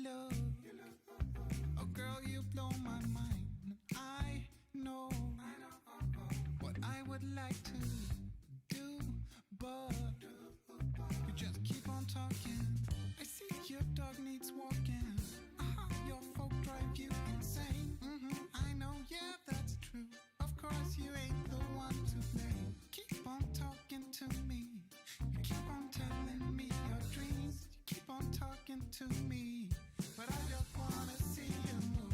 love. Oh, girl, you blow my mind. I know what I would like to do, but you just keep on talking. I see your dog needs walking. Your folk drive you insane. I know, yeah, that's true. Of course, you ain't the one to blame. Keep on talking to me. You keep on telling me your dreams. You keep on talking to me, but I just wanna see you move.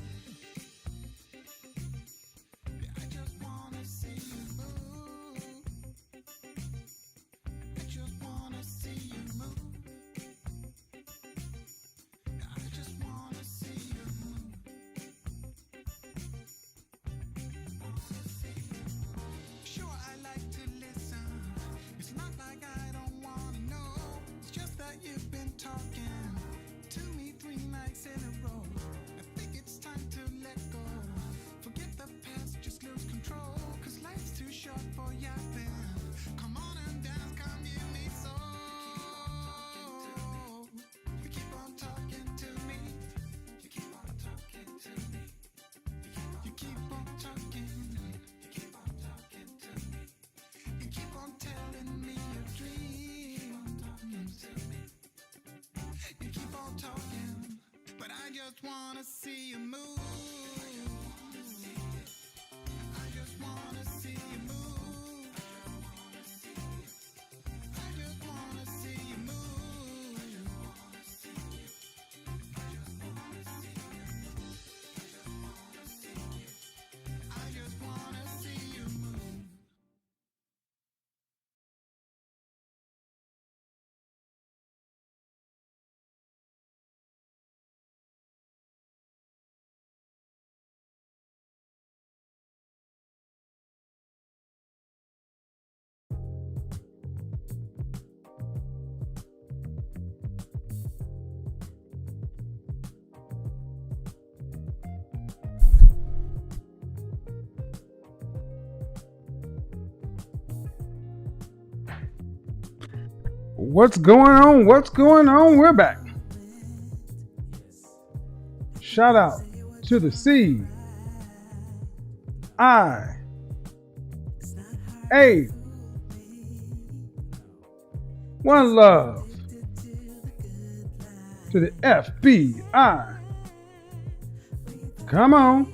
Yeah, I just wanna see you move. I just wanna see you move. Yeah, I just wanna see you move. Sure, I like to listen. It's not like I don't wanna know. It's just that you've been talking to me 3 nights in a row. I think it's time to let go. Forget the past, just lose control. 'Cause life's too short for yapping. Come on and dance, come give me soul. You keep on talking to me. You keep on talking to me. You keep on talking. You keep on talking to me. You keep on telling me your dreams. You keep on talking, but I just wanna see you move. I just wanna see you move. I just wanna see you move. I just wanna see you move. What's going on? What's going on? We're back. Shout out to the C I A. One love to the FBI. Come on.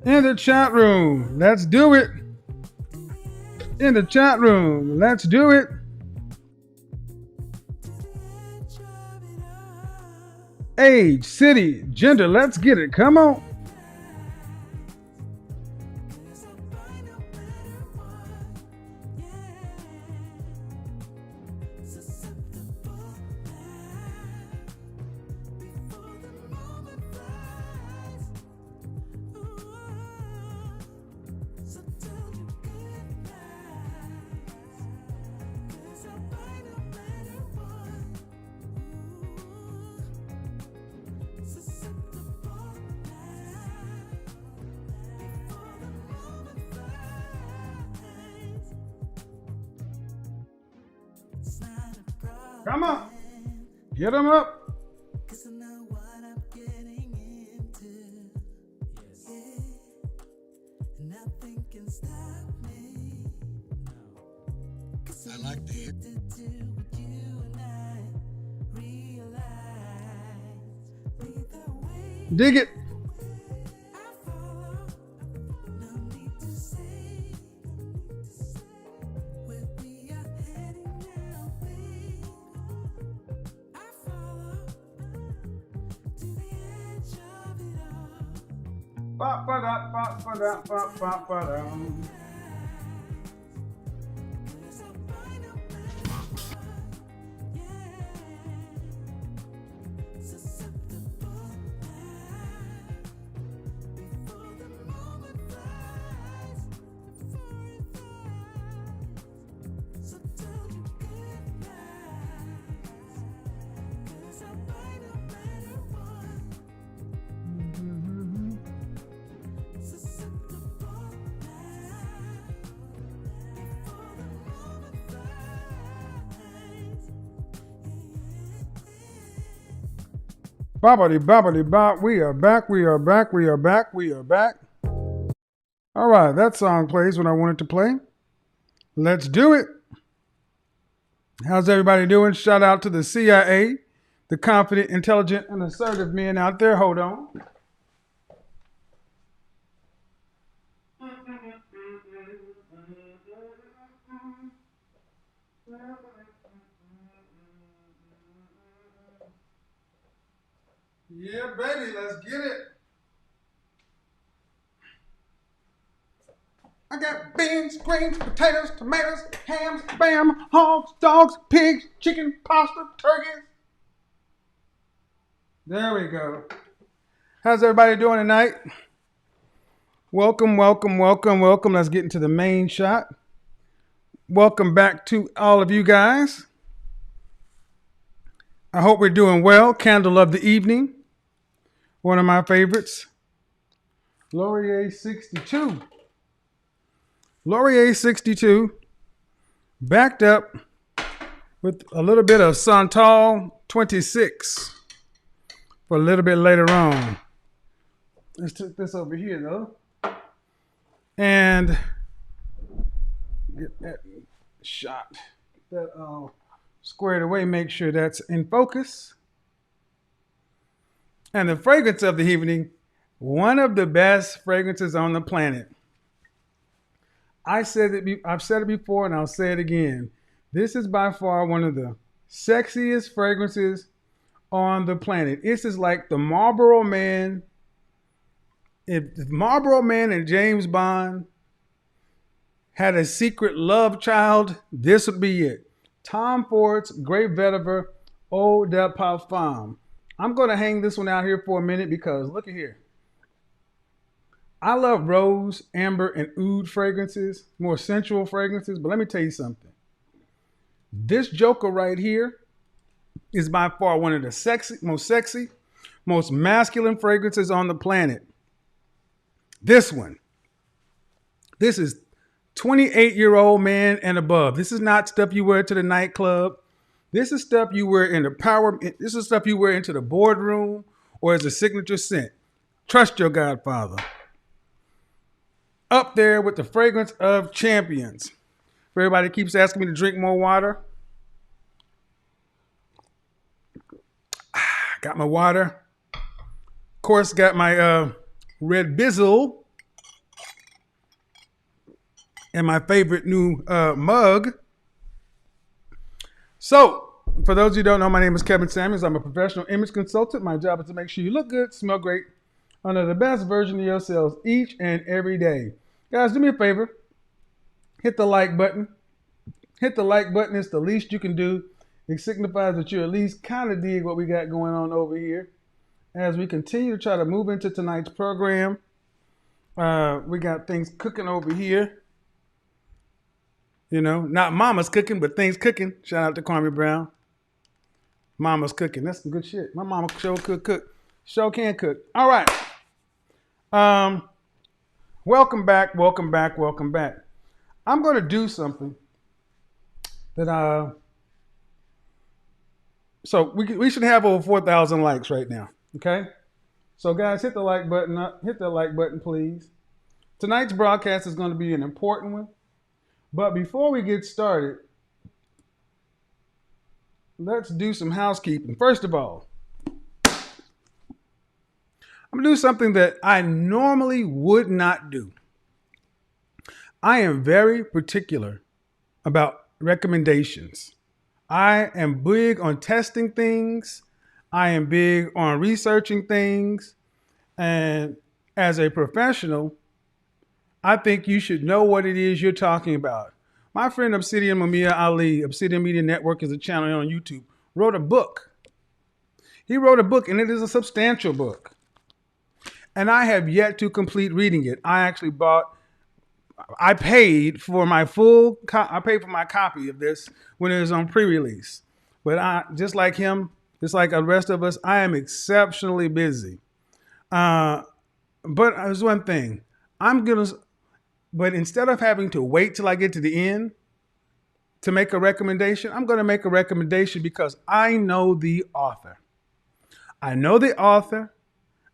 In the chat room, let's do it. In the chat room, let's do it. Age, city, gender, let's get it. Come on. Come on. Get them up. I like to hear. Dig it. Bobbity bobbity bop. We are back. We are back. We are back. We are back. All right, that song plays when I want it to play. Let's do it. How's everybody doing? Shout out to the CIA, the confident, intelligent, and assertive men out there. Hold on. Yeah, baby, let's get it. I got beans, greens, potatoes, tomatoes, hams, bam, hogs, dogs, pigs, chicken, pasta, turkeys. There we go. How's everybody doing tonight? Welcome, welcome, welcome, welcome. Let's get into the main shot. Welcome back to all of you guys. I hope we're doing well. Candle of the evening. One of my favorites. Laurier 62. Laurier 62. Backed up with a little bit of Santal 26 for a little bit later on. Let's take this over here though. And get that shot. Get that squared away. Make sure that's in focus. And the fragrance of the evening, one of the best fragrances on the planet. I've said it before and I'll say it again. This is by far one of the sexiest fragrances on the planet. This is like the Marlboro Man. If Marlboro Man and James Bond had a secret love child, this would be it. Tom Ford's Great Vetiver Eau de Parfum. I'm going to hang this one out here for a minute because look at here. I love rose, amber, and oud fragrances, more sensual fragrances, but let me tell you something. This joker right here is by far one of the sexy, most masculine fragrances on the planet. This one. This is 28-year-old man and above. This is not stuff you wear to the nightclub. This is stuff you wear in the power. This is stuff you wear into the boardroom or as a signature scent. Trust your Godfather. Up there with the fragrance of champions. For everybody keeps asking me to drink more water. Got my water. Of course, got my Red Bizzle. And my favorite new mug. So, for those of you who don't know, my name is Kevin Samuels. I'm a professional image consultant. My job is to make sure you look good, smell great, under the best version of yourselves each and every day. Guys, do me a favor. Hit the like button. Hit the like button. It's the least you can do. It signifies that you at least kind of dig what we got going on over here. As we continue to try to move into tonight's program, we got things cooking over here. You know, not mama's cooking, but things cooking. Shout out to Kwame Brown. Mama's cooking. That's some good shit. My mama sure could cook. Sure can cook. All right. Welcome back. Welcome back. Welcome back. I'm going to do something that so we should have over 4,000 likes right now. Okay. So guys, hit the like button up. Hit the like button, please. Tonight's broadcast is going to be an important one. But before we get started, let's do some housekeeping. First of all, I'm going to do something that I normally would not do. I am very particular about recommendations. I am big on testing things. I am big on researching things. And as a professional, I think you should know what it is you're talking about. My friend Obsidian Mumia Ali, Obsidian Media Network is a channel on YouTube, wrote a book. He wrote a book, and it is a substantial book. And I have yet to complete reading it. I paid for my copy of this when it was on pre-release. But just like him, just like the rest of us, I am exceptionally busy. But there's one thing. But instead of having to wait till I get to the end to make a recommendation, I'm going to make a recommendation because I know the author. I know the author,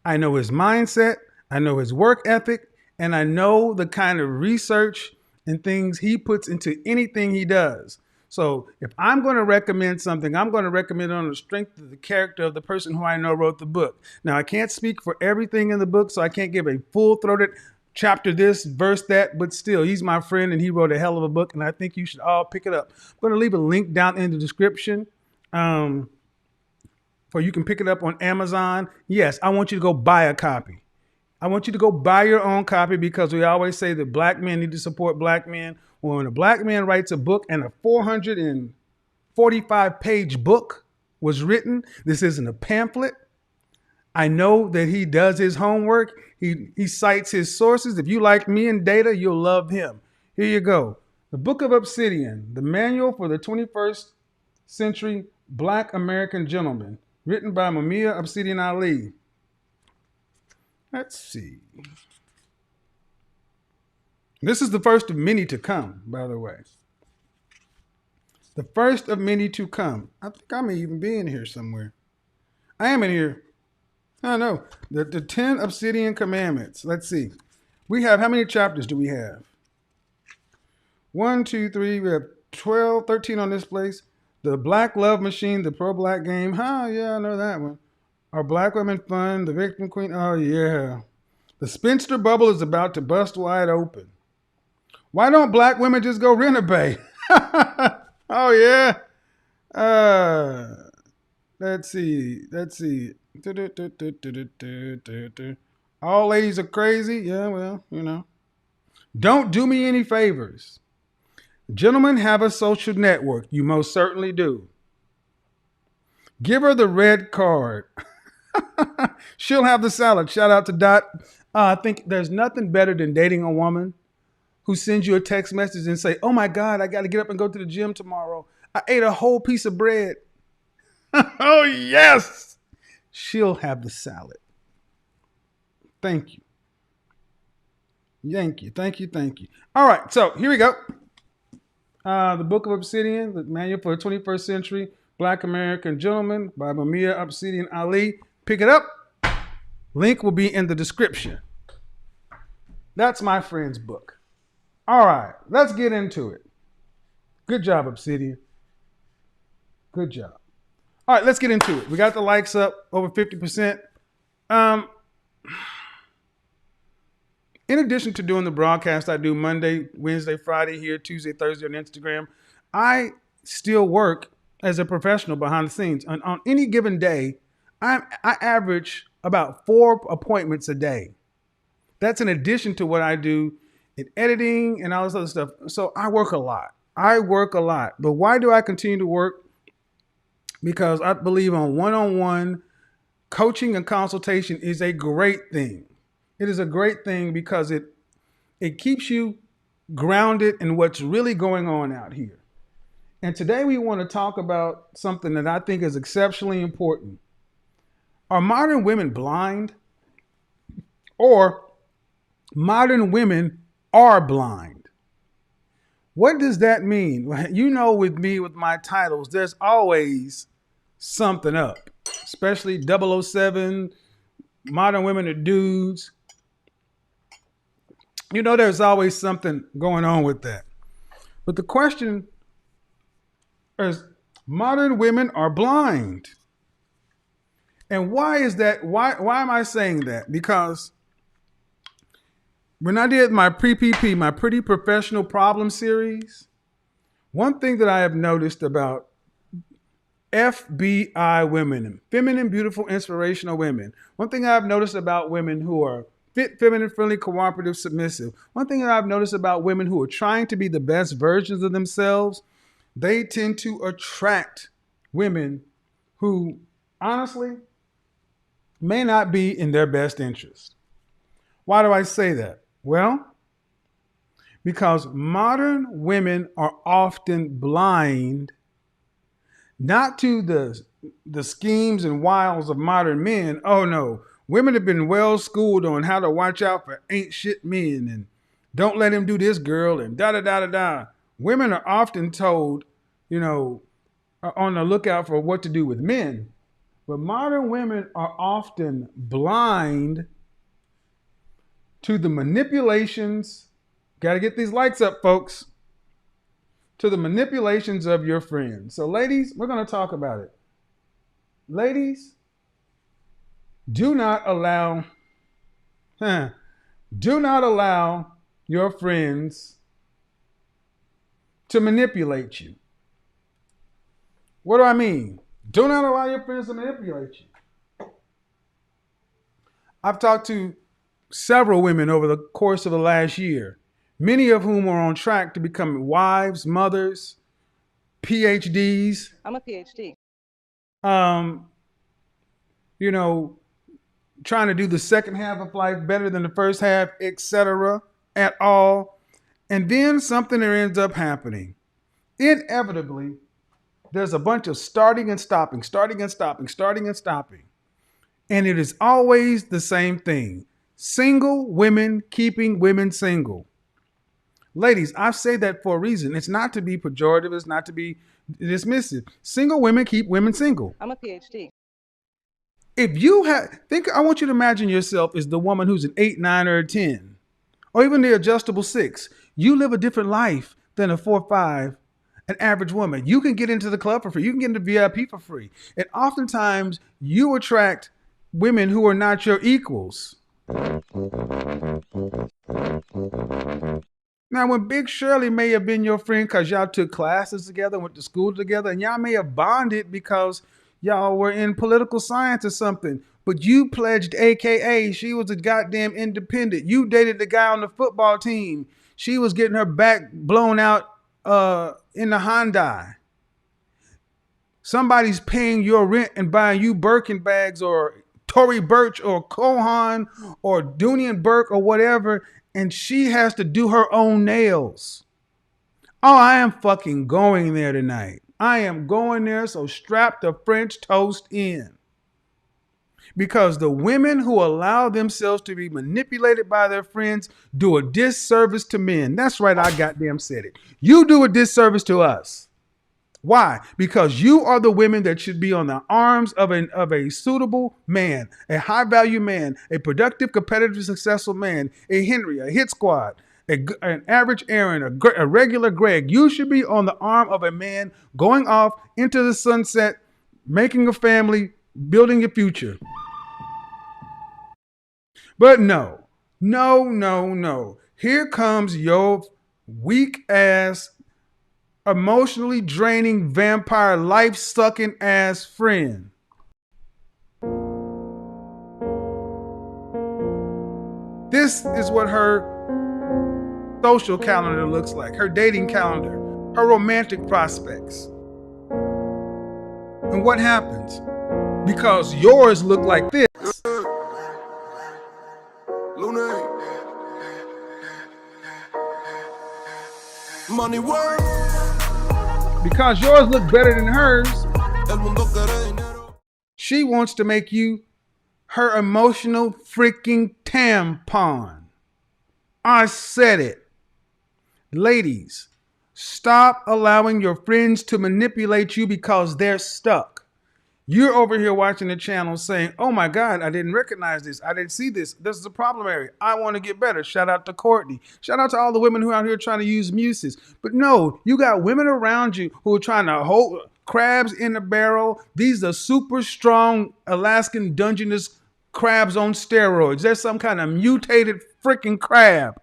I know his mindset, I know his work ethic, and I know the kind of research and things he puts into anything he does. So if I'm going to recommend something, I'm going to recommend it on the strength of the character of the person who I know wrote the book. Now, I can't speak for everything in the book, so I can't give a full-throated chapter this, verse that, but still, he's my friend and he wrote a hell of a book, and I think you should all pick it up. I'm going to leave a link down in the description for you can pick it up on Amazon. Yes, I want you to go buy a copy. I want you to go buy your own copy because we always say that black men need to support black men. Well, when a black man writes a book and a 445-page book was written, this isn't a pamphlet. I know that he does his homework. He cites his sources. If you like me and data, you'll love him. Here you go. The Book of Obsidian, the manual for the 21st century Black American gentleman, written by Mumia Obsidian Ali. Let's see. This is the first of many to come, by the way. The first of many to come. I think I may even be in here somewhere. I am in here. I know. The 10 Obsidian Commandments. Let's see. We have, how many chapters do we have? 1, 2, 3. We have 12, 13 on this place. The Black Love Machine, the pro-black game. Yeah, I know that one. Are black women fun? The victim queen. Oh, yeah. The spinster bubble is about to bust wide open. Why don't black women just go renovate? Oh, yeah. Let's see. All ladies are crazy. Yeah, well, you know. Don't do me any favors. Gentlemen have a social network. You most certainly do. Give her the red card. She'll have the salad. Shout out to Dot. I think there's nothing better than dating a woman who sends you a text message and say, oh my God, I got to get up and go to the gym tomorrow. I ate a whole piece of bread. Oh, yes. She'll have the salad. Thank you. Thank you. All right, so here we go. The Book of Obsidian, the manual for the 21st century Black American gentleman by Mumia Obsidian Ali. Pick it up. Link will be in the description. That's my friend's book. All right, let's get into it. Good job, Obsidian. Good job. All right, let's get into it. We got the likes up over 50%. In addition to doing the broadcast, I do Monday, Wednesday, Friday here, Tuesday, Thursday on Instagram. I still work as a professional behind the scenes. On any given day, I average about 4 appointments a day. That's in addition to what I do in editing and all this other stuff. So I work a lot. But why do I continue to work? Because I believe on one-on-one coaching and consultation is a great thing. It is a great thing because it keeps you grounded in what's really going on out here. And today we want to talk about something that I think is exceptionally important. Are modern women blind? Or modern women are blind? What does that mean? You know, with me, with my titles, there's always something up, especially 007, modern women are dudes. You know, there's always something going on with that. But the question is, modern women are blind. And why is that? Why am I saying that? Because when I did my pre-PP, my Pretty Professional Problem series, one thing that I have noticed about FBI women, feminine, beautiful, inspirational women, one thing I've noticed about women who are fit, feminine, friendly, cooperative, submissive, one thing that I've noticed about women who are trying to be the best versions of themselves, they tend to attract women who honestly may not be in their best interest. Why do I say that? Well, because modern women are often blind, not to the schemes and wiles of modern men. Oh no, women have been well schooled on how to watch out for ain't shit men and don't let him do this, girl, and da-da-da-da-da. Women are often told, you know, are on the lookout for what to do with men. But modern women are often blind to the manipulations. Got to get these lights up, folks. To the manipulations of your friends. So, ladies, we're going to talk about it. Ladies, do not allow, do not allow your friends to manipulate you. What do I mean? Do not allow your friends to manipulate you. I've talked to several women over the course of the last year, many of whom are on track to become wives, mothers, PhDs. I'm a PhD. You know, trying to do the second half of life better than the first half, etc. at all. And then something ends up happening. Inevitably, there's a bunch of starting and stopping, starting and stopping, starting and stopping. And it is always the same thing. Single women keeping women single. Ladies, I say that for a reason. It's not to be pejorative. It's not to be dismissive. Single women keep women single. I'm a PhD. If you I want you to imagine yourself as the woman who's an 8, 9, or a 10, or even the adjustable 6. You live a different life than a 4, 5, an average woman. You can get into the club for free. You can get into VIP for free. And oftentimes you attract women who are not your equals. Now, when Big Shirley may have been your friend because y'all took classes together, went to school together, and y'all may have bonded because y'all were in political science or something, but you pledged AKA. She was a goddamn independent. You dated the guy on the football team. She was getting her back blown out in the Hyundai. Somebody's paying your rent and buying you Birkin bags or Tory Burch or Kohan or Dooney Burke or whatever, and she has to do her own nails. Oh, I am fucking going there tonight. I am going there, so strap the French toast in. Because the women who allow themselves to be manipulated by their friends do a disservice to men. That's right, I goddamn said it. You do a disservice to us. Why? Because you are the women that should be on the arms of a suitable man, a high-value man, a productive, competitive, successful man, a Henry, a hit squad, an average Aaron, a regular Greg. You should be on the arm of a man going off into the sunset, making a family, building a future. But no. Here comes your weak-ass, emotionally draining, vampire, life-sucking ass friend. This is what her social calendar looks like, her dating calendar, her romantic prospects. And what happens? Because yours look like this. Money work. Because yours look better than hers, she wants to make you her emotional freaking tampon. I said it. Ladies, stop allowing your friends to manipulate you because they're stuck. You're over here watching the channel saying, oh my God, I didn't recognize this. I didn't see this. This is a problem area. I want to get better. Shout out to Courtney. Shout out to all the women who are out here trying to use muses. But no, you got women around you who are trying to hold crabs in the barrel. These are super strong Alaskan Dungeness crabs on steroids. They're some kind of mutated freaking crab.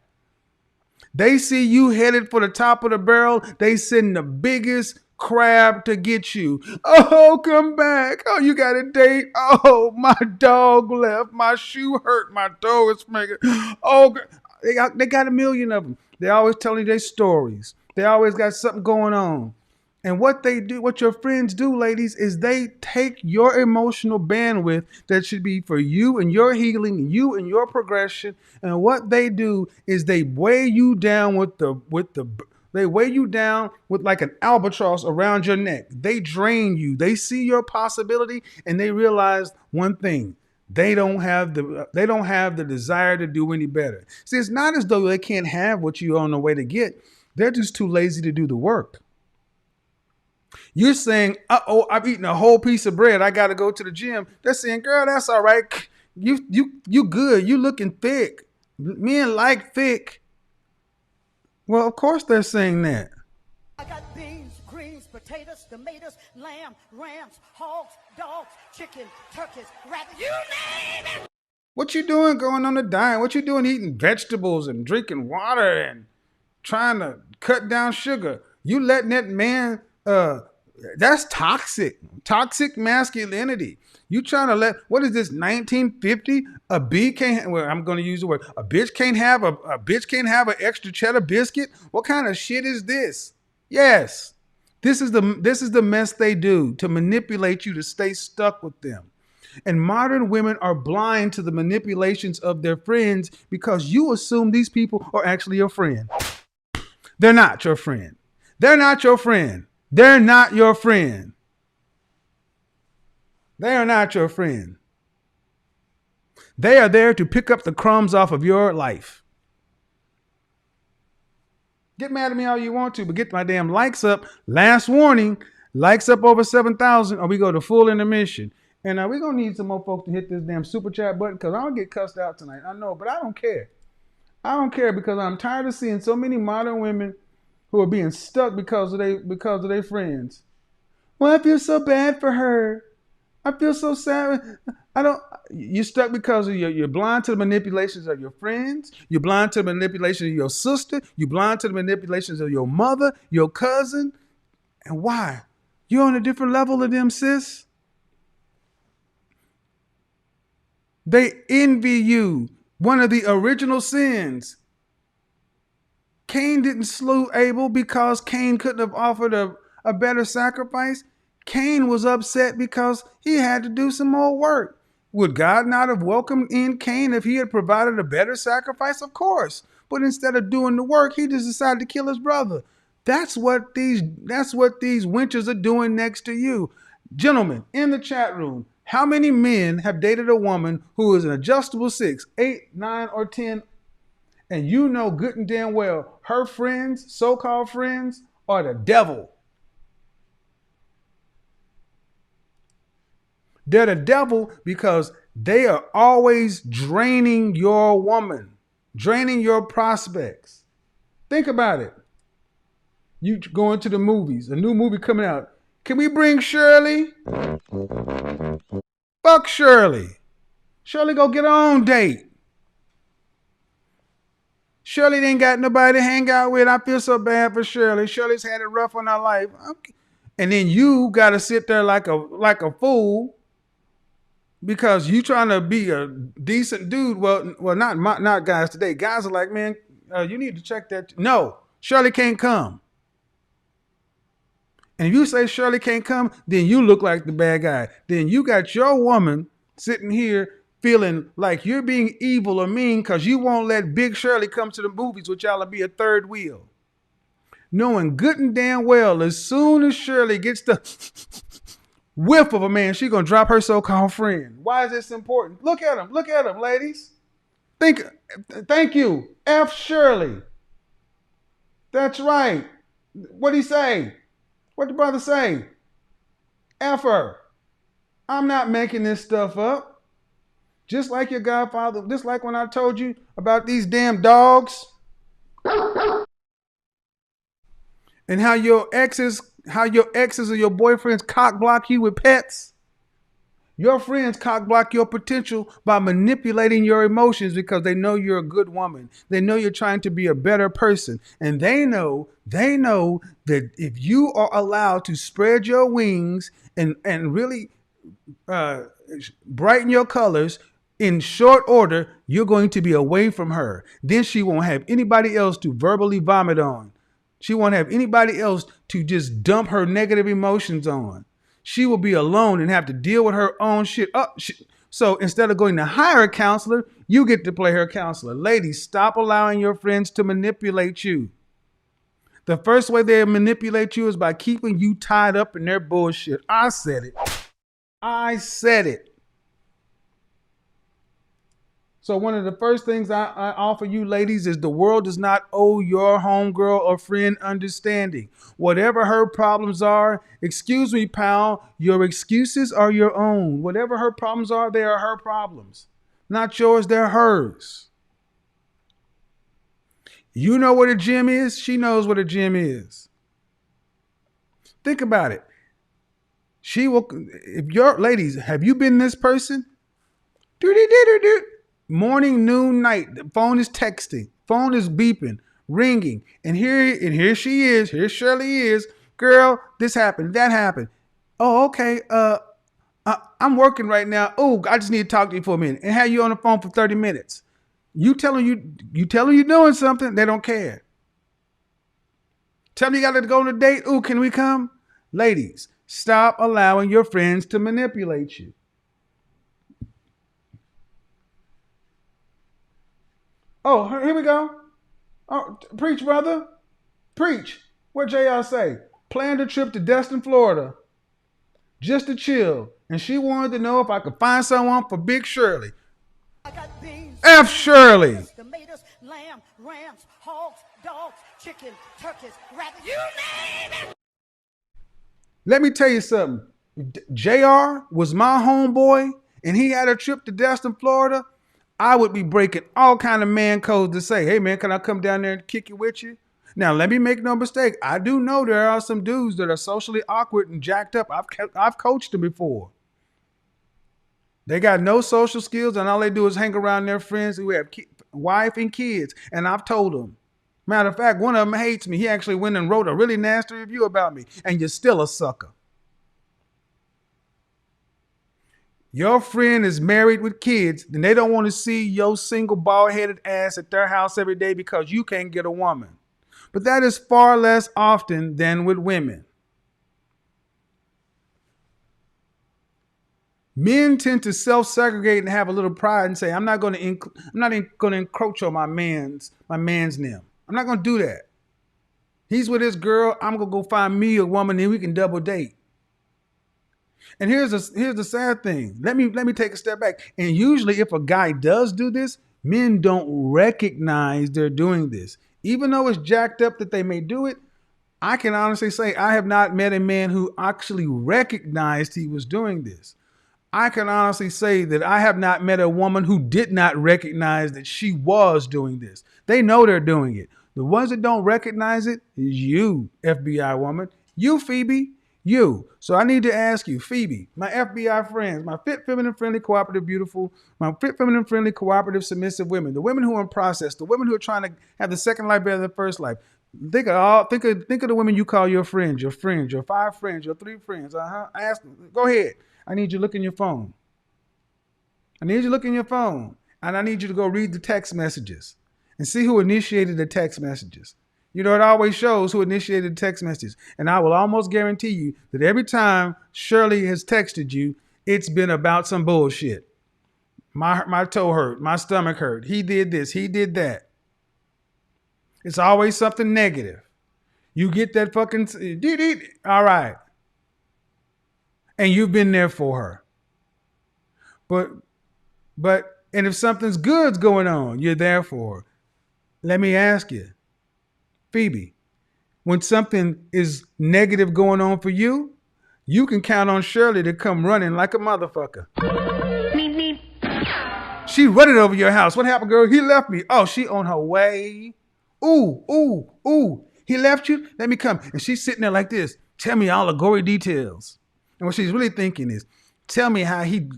They see you headed for the top of the barrel. They send the biggest crab to get you. Oh, come back. Oh, you got a date. Oh, my dog left. My shoe hurt. My toe is making. Oh, they got a million of them. They always telling their stories. They always got something going on. And what they do, what your friends do, ladies, is they take your emotional bandwidth that should be for you and your healing, you and your progression. And what they do is they weigh you down they weigh you down with like an albatross around your neck. They drain you. They see your possibility and they realize one thing. They don't have the desire to do any better. See, it's not as though they can't have what you're on the way to get. They're just too lazy to do the work. You're saying, uh-oh, I've eaten a whole piece of bread. I got to go to the gym. They're saying, girl, that's all right. You good. You looking thick. Men like thick. Well, of course they're saying that. I got beans, greens, potatoes, tomatoes, lamb, rams, hogs, dogs, chicken, turkeys, rabbits, you name it. What you doing going on a diet? What you doing eating vegetables and drinking water and trying to cut down sugar? You letting that man, that's toxic. Toxic masculinity. You trying to let, what is this, 1950? A bee can't, well, I'm going to use the word, a bitch can't have a bitch can't have an extra cheddar biscuit? What kind of shit is this? Yes. This is the mess they do to manipulate you to stay stuck with them. And modern women are blind to the manipulations of their friends because you assume these people are actually your friend. They're not your friend. They're not your friend. They're not your friend. They are not your friend. They are there to pick up the crumbs off of your life. Get mad at me all you want to, but get my damn likes up. Last warning, likes up over 7,000 or we go to full intermission. And we're going to need some more folks to hit this damn super chat button because I'll get cussed out tonight. I know, but I don't care. I don't care because I'm tired of seeing so many modern women who are being stuck because of their friends. Well, I feel so bad for her. I feel so sad. You're stuck because you're blind to the manipulations of your friends. You're blind to the manipulations of your sister. You're blind to the manipulations of your mother, your cousin. And why? You're on a different level of them, sis. They envy you. One of the original sins. Cain didn't slew Abel because Cain couldn't have offered a better sacrifice. Cain was upset because he had to do some more work. Would God not have welcomed in Cain if he had provided a better sacrifice? Of course. But instead of doing the work, he just decided to kill his brother. That's what these wenches are doing next to you. Gentlemen, in the chat room, how many men have dated a woman who is an adjustable 6, 8, 9, or 10? And you know good and damn well her friends, so-called friends, are the devil. They're the devil because they are always draining your woman, draining your prospects. Think about it. You going to the movies, a new movie coming out. Can we bring Shirley? Fuck Shirley. Shirley go get her own date. Shirley ain't got nobody to hang out with. I feel so bad for Shirley. Shirley's had it rough on her life. And then you got to sit there like a fool because you trying to be a decent dude. Well, not guys today. Guys are like, man, you need to check that. No, Shirley can't come. And if you say Shirley can't come, then you look like the bad guy. Then you got your woman sitting here feeling like you're being evil or mean because you won't let Big Shirley come to the movies, which y'all will be a third wheel. Knowing good and damn well, as soon as Shirley gets the whiff of a man, she's going to drop her so-called friend. Why is this important? Look at him, ladies. Thank you. F Shirley. That's right. What'd he say? What'd the brother say? F her. I'm not making this stuff up. Just like your godfather, just like when I told you about these damn dogs. And how your exes or your boyfriends cock block you with pets. Your friends cock block your potential by manipulating your emotions because they know you're a good woman. They know you're trying to be a better person. And they know that if you are allowed to spread your wings and really brighten your colors in short order, you're going to be away from her. Then she won't have anybody else to verbally vomit on. She won't have anybody else to just dump her negative emotions on. She will be alone and have to deal with her own shit. So instead of going to hire a counselor, you get to play her counselor. Ladies, stop allowing your friends to manipulate you. The first way they manipulate you is by keeping you tied up in their bullshit. I said it. So one of the first things I offer you ladies is the world does not owe your homegirl or friend understanding. Whatever her problems are, excuse me, pal, your excuses are your own. Whatever her problems are, they are her problems. Not yours, they're hers. You know what a gym is, she knows what a gym is. Think about it. She will, if your ladies, have you been this person? Morning, noon, night. The phone is texting. Phone is beeping, ringing. And here she is. Here Shirley is. Girl, this happened. That happened. Oh, okay. I'm working right now. Oh, I just need to talk to you for a minute. And have you on the phone for 30 minutes. You tell them you're doing something, they don't care. Tell them you got to go on a date. Oh, can we come? Ladies, stop allowing your friends to manipulate you. Oh, here we go. Oh, preach, brother. Preach. What JR say? Planned a trip to Destin, Florida, just to chill. And she wanted to know if I could find someone for Big Shirley. I got beans, F. Shirley. tomatoes, lamb, rams, hogs, dogs, chicken, turkeys, rabbits. You name it. Let me tell you something. If JR was my homeboy and he had a trip to Destin, Florida, I would be breaking all kind of man codes to say, hey man, can I come down there and kick it with you? Now, let me make no mistake. I do know there are some dudes that are socially awkward and jacked up. I've coached them before. They got no social skills and all they do is hang around their friends who have wife and kids. And I've told them. Matter of fact, one of them hates me. He actually went and wrote a really nasty review about me. And you're still a sucker. Your friend is married with kids, and they don't want to see your single bald-headed ass at their house every day because you can't get a woman. But that is far less often than with women. Men tend to self-segregate and have a little pride and say, I'm not going to encroach on my man's nim. I'm not going to do that. He's with his girl. I'm going to go find me a woman and we can double date. And here's the sad thing. Let me take a step back. And usually if a guy does do this, men don't recognize they're doing this. Even though it's jacked up that they may do it, I can honestly say I have not met a man who actually recognized he was doing this. I can honestly say that I have not met a woman who did not recognize that she was doing this. They know they're doing it. The ones that don't recognize it is you, FBI woman. You, Phoebe. You. So I need to ask you, Phoebe, my FBI friends, my fit, feminine, friendly, cooperative, beautiful, my fit, feminine, friendly, cooperative, submissive women, the women who are in process, the women who are trying to have the second life better than the first life. Think of the women you call your friends, your 5 friends, your 3 friends. Ask them. Go ahead. I need you to look in your phone. And I need you to go read the text messages and see who initiated the text messages. You know, it always shows who initiated the text messages. And I will almost guarantee you that every time Shirley has texted you, it's been about some bullshit. My toe hurt. My stomach hurt. He did this. He did that. It's always something negative. You get that fucking... All right. And you've been there for her. And if something's good's going on, you're there for her. Let me ask you, Phoebe, when something is negative going on for you, you can count on Shirley to come running like a motherfucker. She running over your house. What happened, girl? He left me. Oh, she on her way. Ooh. He left you? Let me come. And she's sitting there like this. Tell me all the gory details. And what she's really thinking is, tell me how he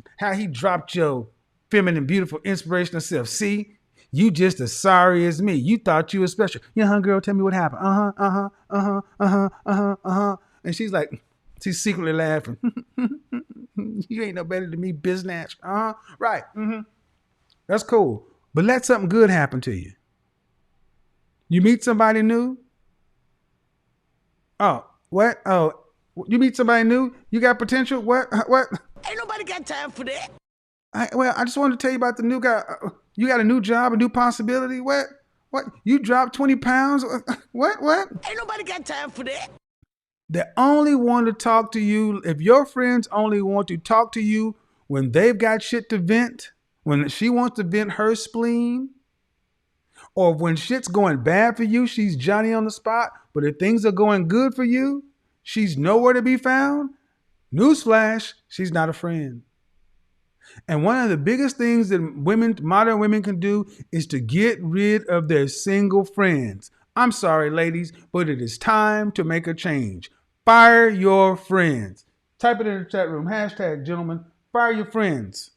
dropped your feminine, beautiful, inspirational self. See? You just as sorry as me. You thought you were special. Yeah, girl, tell me what happened. And she's like, she's secretly laughing. You ain't no better than me, biznatch. Right. That's cool. But let something good happen to you. You meet somebody new. Oh, what? Oh, you meet somebody new? You got potential? What? Ain't nobody got time for that. I just wanted to tell you about the new guy. You got a new job, a new possibility. What? You dropped 20 pounds? What? Ain't nobody got time for that. They only want to talk to you. If your friends only want to talk to you when they've got shit to vent, When she wants to vent her spleen, or when shit's going bad for you, she's Johnny on the spot. But if things are going good for you, she's nowhere to be found. Newsflash, she's not a friend. And one of the biggest things that modern women can do is to get rid of their single friends. I'm sorry, ladies, but it is time to make a change. Fire your friends. Type it in the chat room. Hashtag, gentlemen, fire your friends.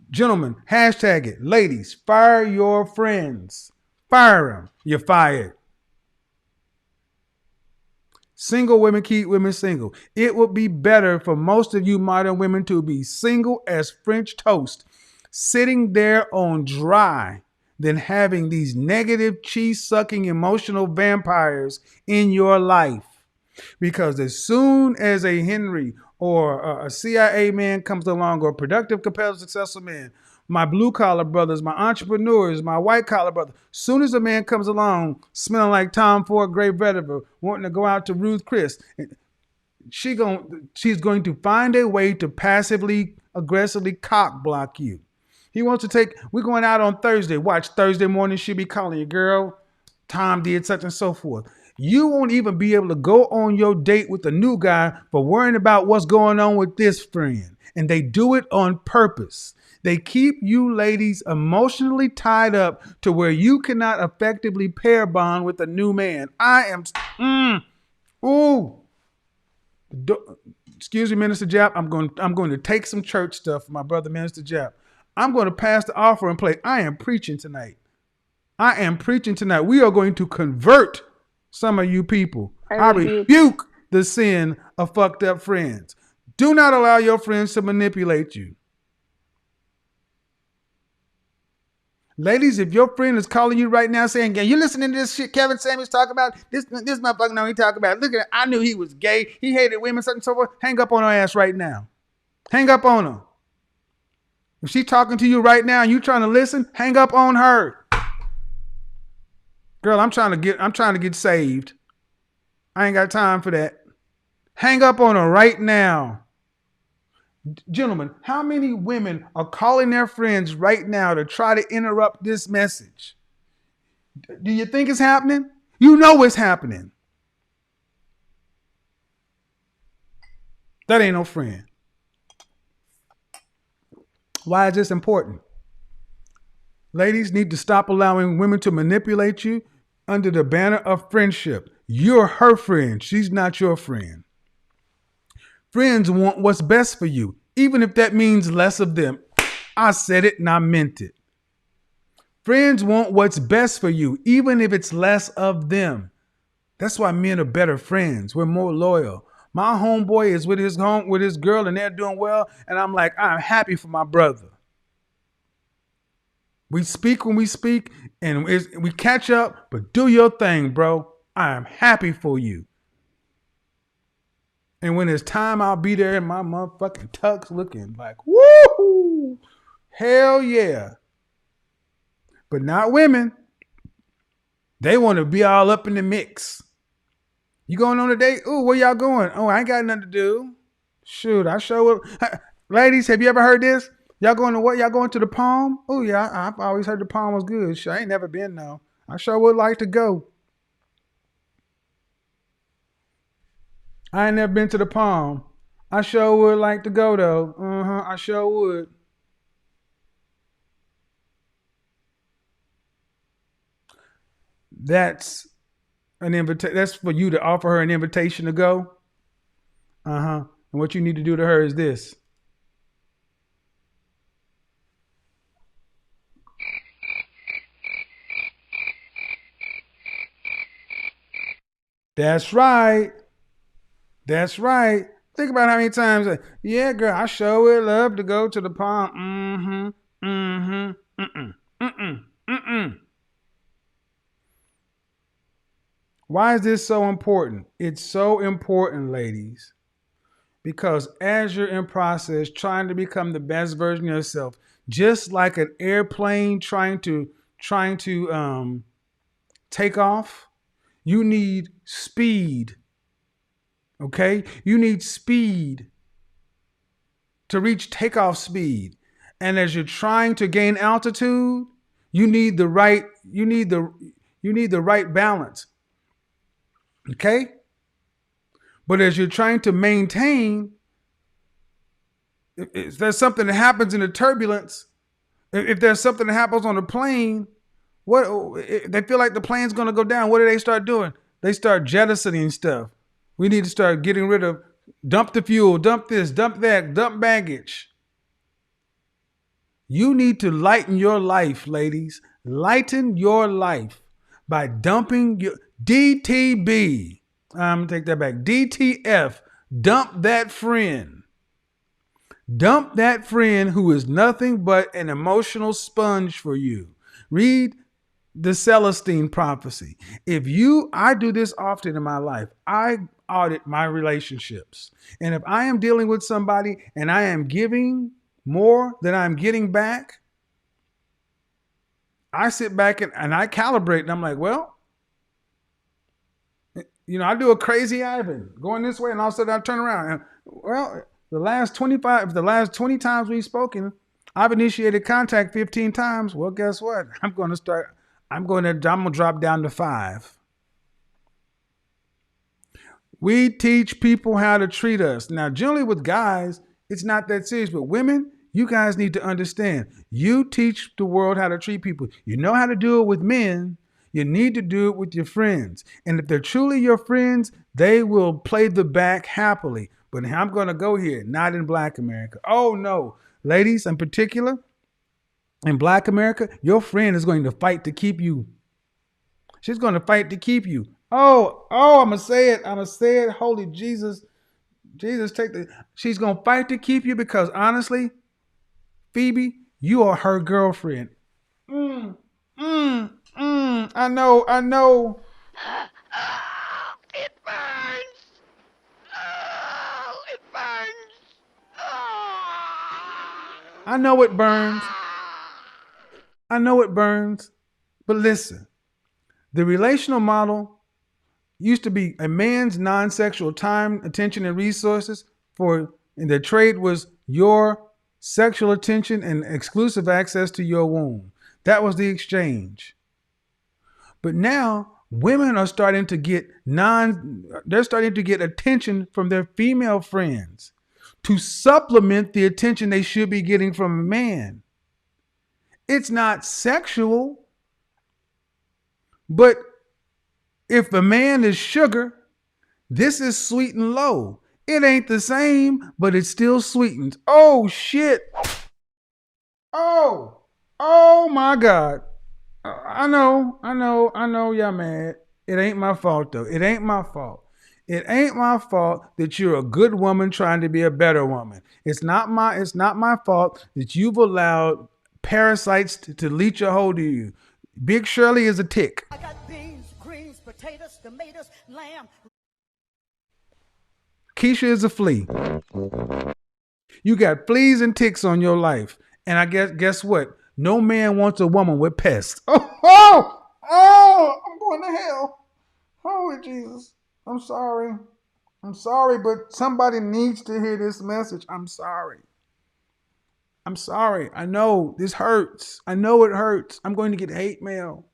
Gentlemen, hashtag it. Ladies, fire your friends. Fire them. You're fired. Single women keep women single. It would be better for most of you modern women to be single as French toast, sitting there on dry, than having these negative, cheese-sucking, emotional vampires in your life. Because as soon as a Henry or a CIA man comes along, or a productive, competitive, successful man, my blue-collar brothers, my entrepreneurs, my white-collar brothers, soon as a man comes along smelling like Tom Ford Great Vetiver, wanting to go out to Ruth Chris, she's going to find a way to passively, aggressively cock block you. He wants to take, we're going out on Thursday. Watch, Thursday morning, she'll be calling you, girl, Tom did such and so forth. You won't even be able to go on your date with a new guy for worrying about what's going on with this friend. And they do it on purpose. They keep you ladies emotionally tied up to where you cannot effectively pair bond with a new man. Excuse me, Minister Jap. I'm going to take some church stuff from my brother, Minister Jap. I'm going to pass the offering plate. I am preaching tonight. We are going to convert some of you people. I rebuke the sin of fucked up friends. Do not allow your friends to manipulate you. Ladies, if your friend is calling you right now saying, you listening to this shit Kevin Samuels talking about? This motherfucker know he talking about. Look at it. I knew he was gay. He hated women, such and so forth. Hang up on her ass right now. Hang up on her. If she's talking to you right now and you trying to listen, hang up on her. Girl, I'm trying to get saved. I ain't got time for that. Hang up on her right now. Gentlemen, how many women are calling their friends right now to try to interrupt this message? Do you think it's happening? You know it's happening. That ain't no friend. Why is this important? Ladies need to stop allowing women to manipulate you under the banner of friendship. You're her friend. She's not your friend. Friends want what's best for you, even if that means less of them. I said it and I meant it. Friends want what's best for you, even if it's less of them. That's why men are better friends. We're more loyal. My homeboy is with his girl and they're doing well. And I'm like, I'm happy for my brother. We speak when we speak and we catch up, but do your thing, bro. I am happy for you. And when it's time, I'll be there in my motherfucking tux looking like, woo, hell yeah. But not women. They want to be all up in the mix. You going on a date? Ooh, where y'all going? Oh, I ain't got nothing to do. Shoot, I sure will. Ladies, have you ever heard this? Y'all going to what? Y'all going to the Palm? Oh, yeah, I've always heard the Palm was good. Sure, I ain't never been, though. I sure would like to go. I ain't never been to the Palm. I sure would like to go, though. I sure would. That's an invitation. That's for you to offer her an invitation to go. And what you need to do to her is this. That's right. That's right. Think about how many times, yeah, girl, I sure would love to go to the Palm. Why is this so important? It's so important, ladies, because as you're in process trying to become the best version of yourself, just like an airplane trying to take off, you need speed. Okay? You need speed to reach takeoff speed. And as you're trying to gain altitude, you need the right balance. Okay? But as you're trying to maintain, if there's something that happens in the turbulence, if there's something that happens on the plane, what they feel like the plane's going to go down, what do they start doing? They start jettisoning stuff. We need to start getting rid of, dump the fuel, dump this, dump that, dump baggage. You need to lighten your life, ladies. Lighten your life by dumping your DTB. I'm going to take that back. DTF. Dump that friend. Dump that friend who is nothing but an emotional sponge for you. Read the Celestine prophecy. I do this often in my life. I audit my relationships. And if I am dealing with somebody and I am giving more than I'm getting back, I sit back and I calibrate and I'm like, well, I do a crazy Ivan going this way and all of a sudden I turn around and, well, the last 20 times we've spoken, I've initiated contact 15 times. Well, guess what? I'm going to drop down to 5. We teach people how to treat us. Now, generally with guys, it's not that serious, but women, you guys need to understand. You teach the world how to treat people. You know how to do it with men. You need to do it with your friends. And if they're truly your friends, they will play the back happily. But I'm going to go here, not in Black America. Oh, no. Ladies, in particular, in Black America, your friend is going to fight to keep you. She's going to fight to keep you. Oh, I'm going to say it. Holy Jesus. She's going to fight to keep you because honestly, Phoebe, you are her girlfriend. I know. It burns. Oh, it burns. Oh. I know it burns. But listen, the relational model used to be a man's non-sexual time, attention, and resources and the trade was your sexual attention and exclusive access to your womb. That was the exchange. But now women are starting to get attention from their female friends to supplement the attention they should be getting from a man. It's not sexual, but if the man is sugar, this is sweet and low. It ain't the same, but it still sweetens. Oh, shit. Oh my God. I know y'all mad. It ain't my fault though. It ain't my fault. It ain't my fault that you're a good woman trying to be a better woman. It's not my fault that you've allowed parasites to leech a hold of you. Big Shirley is a tick. I got beans, greens, potatoes, tomatoes, lamb. Keisha is a flea. You got fleas and ticks on your life. And I guess what? No man wants a woman with pests. Oh, I'm going to hell. Holy Jesus. I'm sorry, but somebody needs to hear this message. I'm sorry. I know this hurts. I know it hurts. I'm going to get hate mail.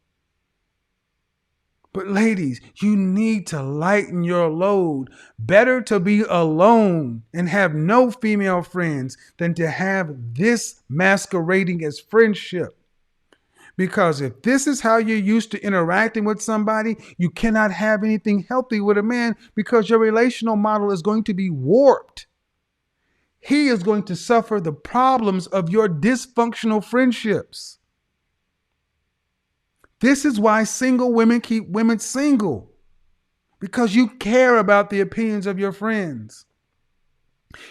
But ladies, you need to lighten your load. Better to be alone and have no female friends than to have this masquerading as friendship. Because if this is how you're used to interacting with somebody, you cannot have anything healthy with a man because your relational model is going to be warped. He is going to suffer the problems of your dysfunctional friendships. This is why single women keep women single, because you care about the opinions of your friends.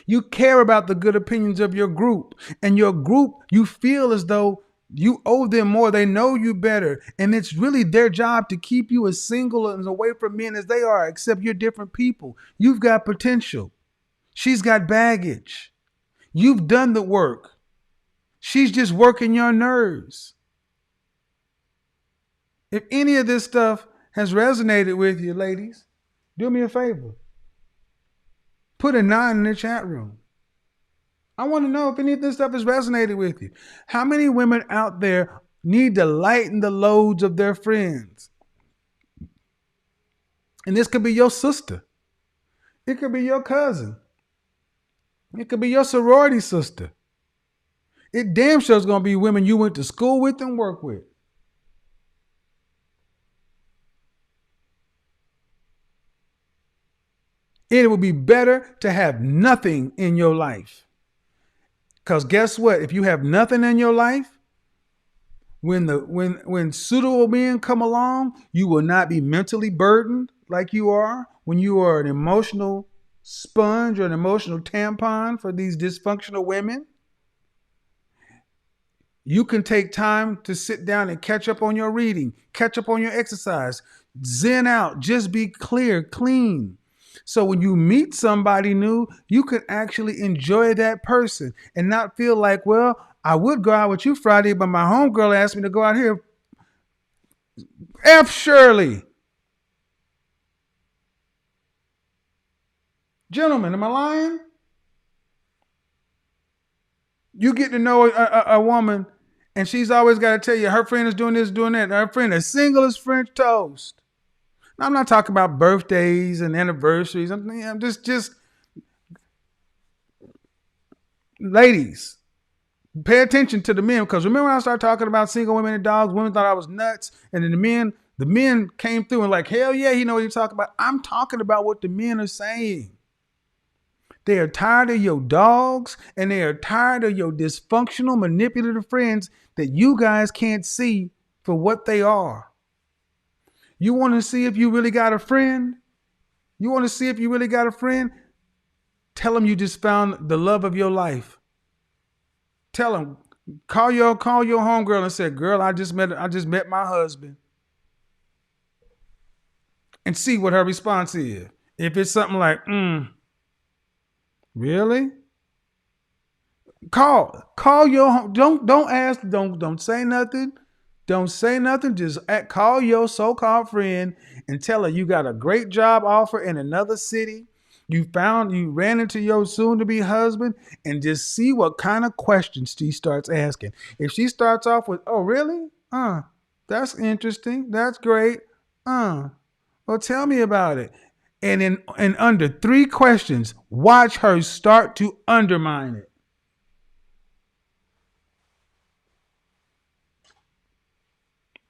You care about the good opinions of your group, and your group, you feel as though you owe them more. They know you better, and it's really their job to keep you as single and away from men as they are, except you're different people. You've got potential. She's got baggage. You've done the work. She's just working your nerves. If any of this stuff has resonated with you, ladies, do me a favor. Put a 9 in the chat room. I want to know if any of this stuff has resonated with you. How many women out there need to lighten the loads of their friends? And this could be your sister. It could be your cousin. It could be your sorority sister. It damn sure is going to be women you went to school with and work with. It would be better to have nothing in your life. Because guess what? If you have nothing in your life, when suitable men come along, you will not be mentally burdened like you are when you are an emotional sponge or an emotional tampon for these dysfunctional women. You can take time to sit down and catch up on your reading, catch up on your exercise, zen out, just be clear, clean. So when you meet somebody new, you can actually enjoy that person and not feel like, well, I would go out with you Friday, but my homegirl asked me to go out here. F. Shirley. Gentlemen, am I lying? You get to know a woman and she's always got to tell you her friend is doing this, doing that. And her friend is single as French toast. Now, I'm not talking about birthdays and anniversaries. I'm just ladies, pay attention to the men, because remember when I started talking about single women and dogs, women thought I was nuts, and then the men came through and like, hell yeah, you know what you're talking about. I'm talking about what the men are saying. They are tired of your dogs, and they are tired of your dysfunctional, manipulative friends that you guys can't see for what they are. You want to see if you really got a friend? You want to see if you really got a friend? Tell them you just found the love of your life. Tell them, call your homegirl and say, girl, I just met my husband. And see what her response is. If it's something like, really? Call your, don't ask, don't say nothing. Don't say nothing. Just call your so-called friend and tell her you got a great job offer in another city. You ran into your soon-to-be husband, and just see what kind of questions she starts asking. If she starts off with, oh, really? That's interesting. That's great. Well, tell me about it. And in under 3 questions, watch her start to undermine it.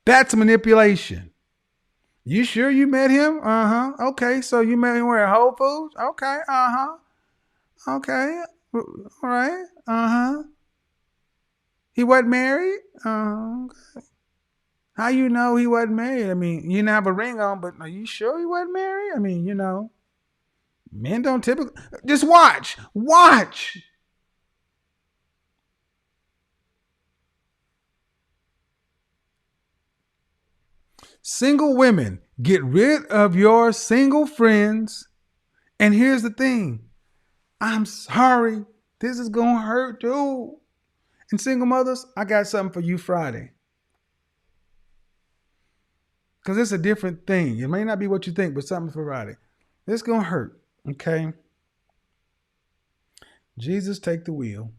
That's manipulation. You sure you met him? Okay, so you met him where, at Whole Foods? Okay, okay, all right, He wasn't married? Okay. How you know he wasn't married? I mean, you didn't have a ring on, but are you sure he wasn't married? I mean, men don't typically. Just watch. Single women, get rid of your single friends. And here's the thing. I'm sorry. This is going to hurt too. And single mothers, I got something for you Friday. Because it's a different thing. It may not be what you think, but something for Friday. It's going to hurt. Okay? Jesus, take the wheel.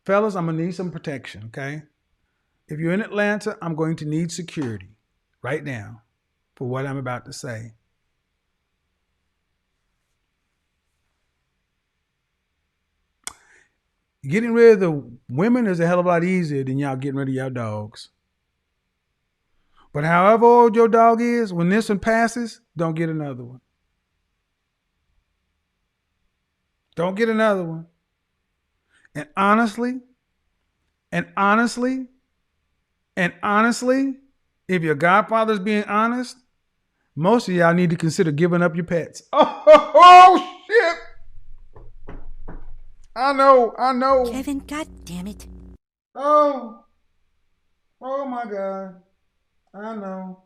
Fellas, I'm going to need some protection. Okay? If you're in Atlanta, I'm going to need security right now for what I'm about to say. Getting rid of the women is a hell of a lot easier than y'all getting rid of your dogs. But however old your dog is, when this one passes, don't get another one. Don't get another one. And honestly, if your godfather's being honest, most of y'all need to consider giving up your pets. Oh shit! I know. Kevin, God damn it. Oh my God. I know.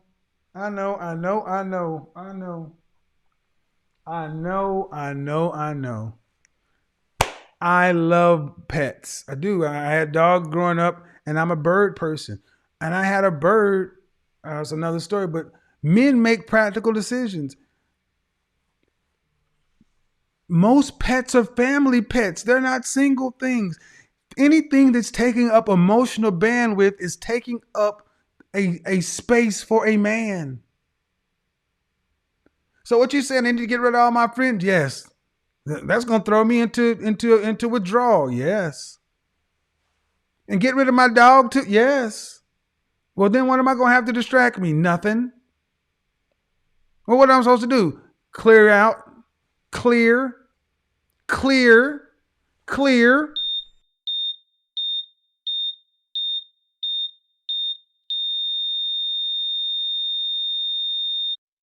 I love pets. I do. I had dogs growing up, and I'm a bird person. And I had a bird. That's another story. But men make practical decisions. Most pets are family pets. They're not single things. Anything that's taking up emotional bandwidth is taking up a space for a man. So what you saying? I need to get rid of all my friends? Yes. That's gonna throw me into withdrawal. Yes. And get rid of my dog too? Yes. Well, then what am I gonna have to distract me? Nothing. Well, what am I supposed to do? Clear out, clear, clear, clear.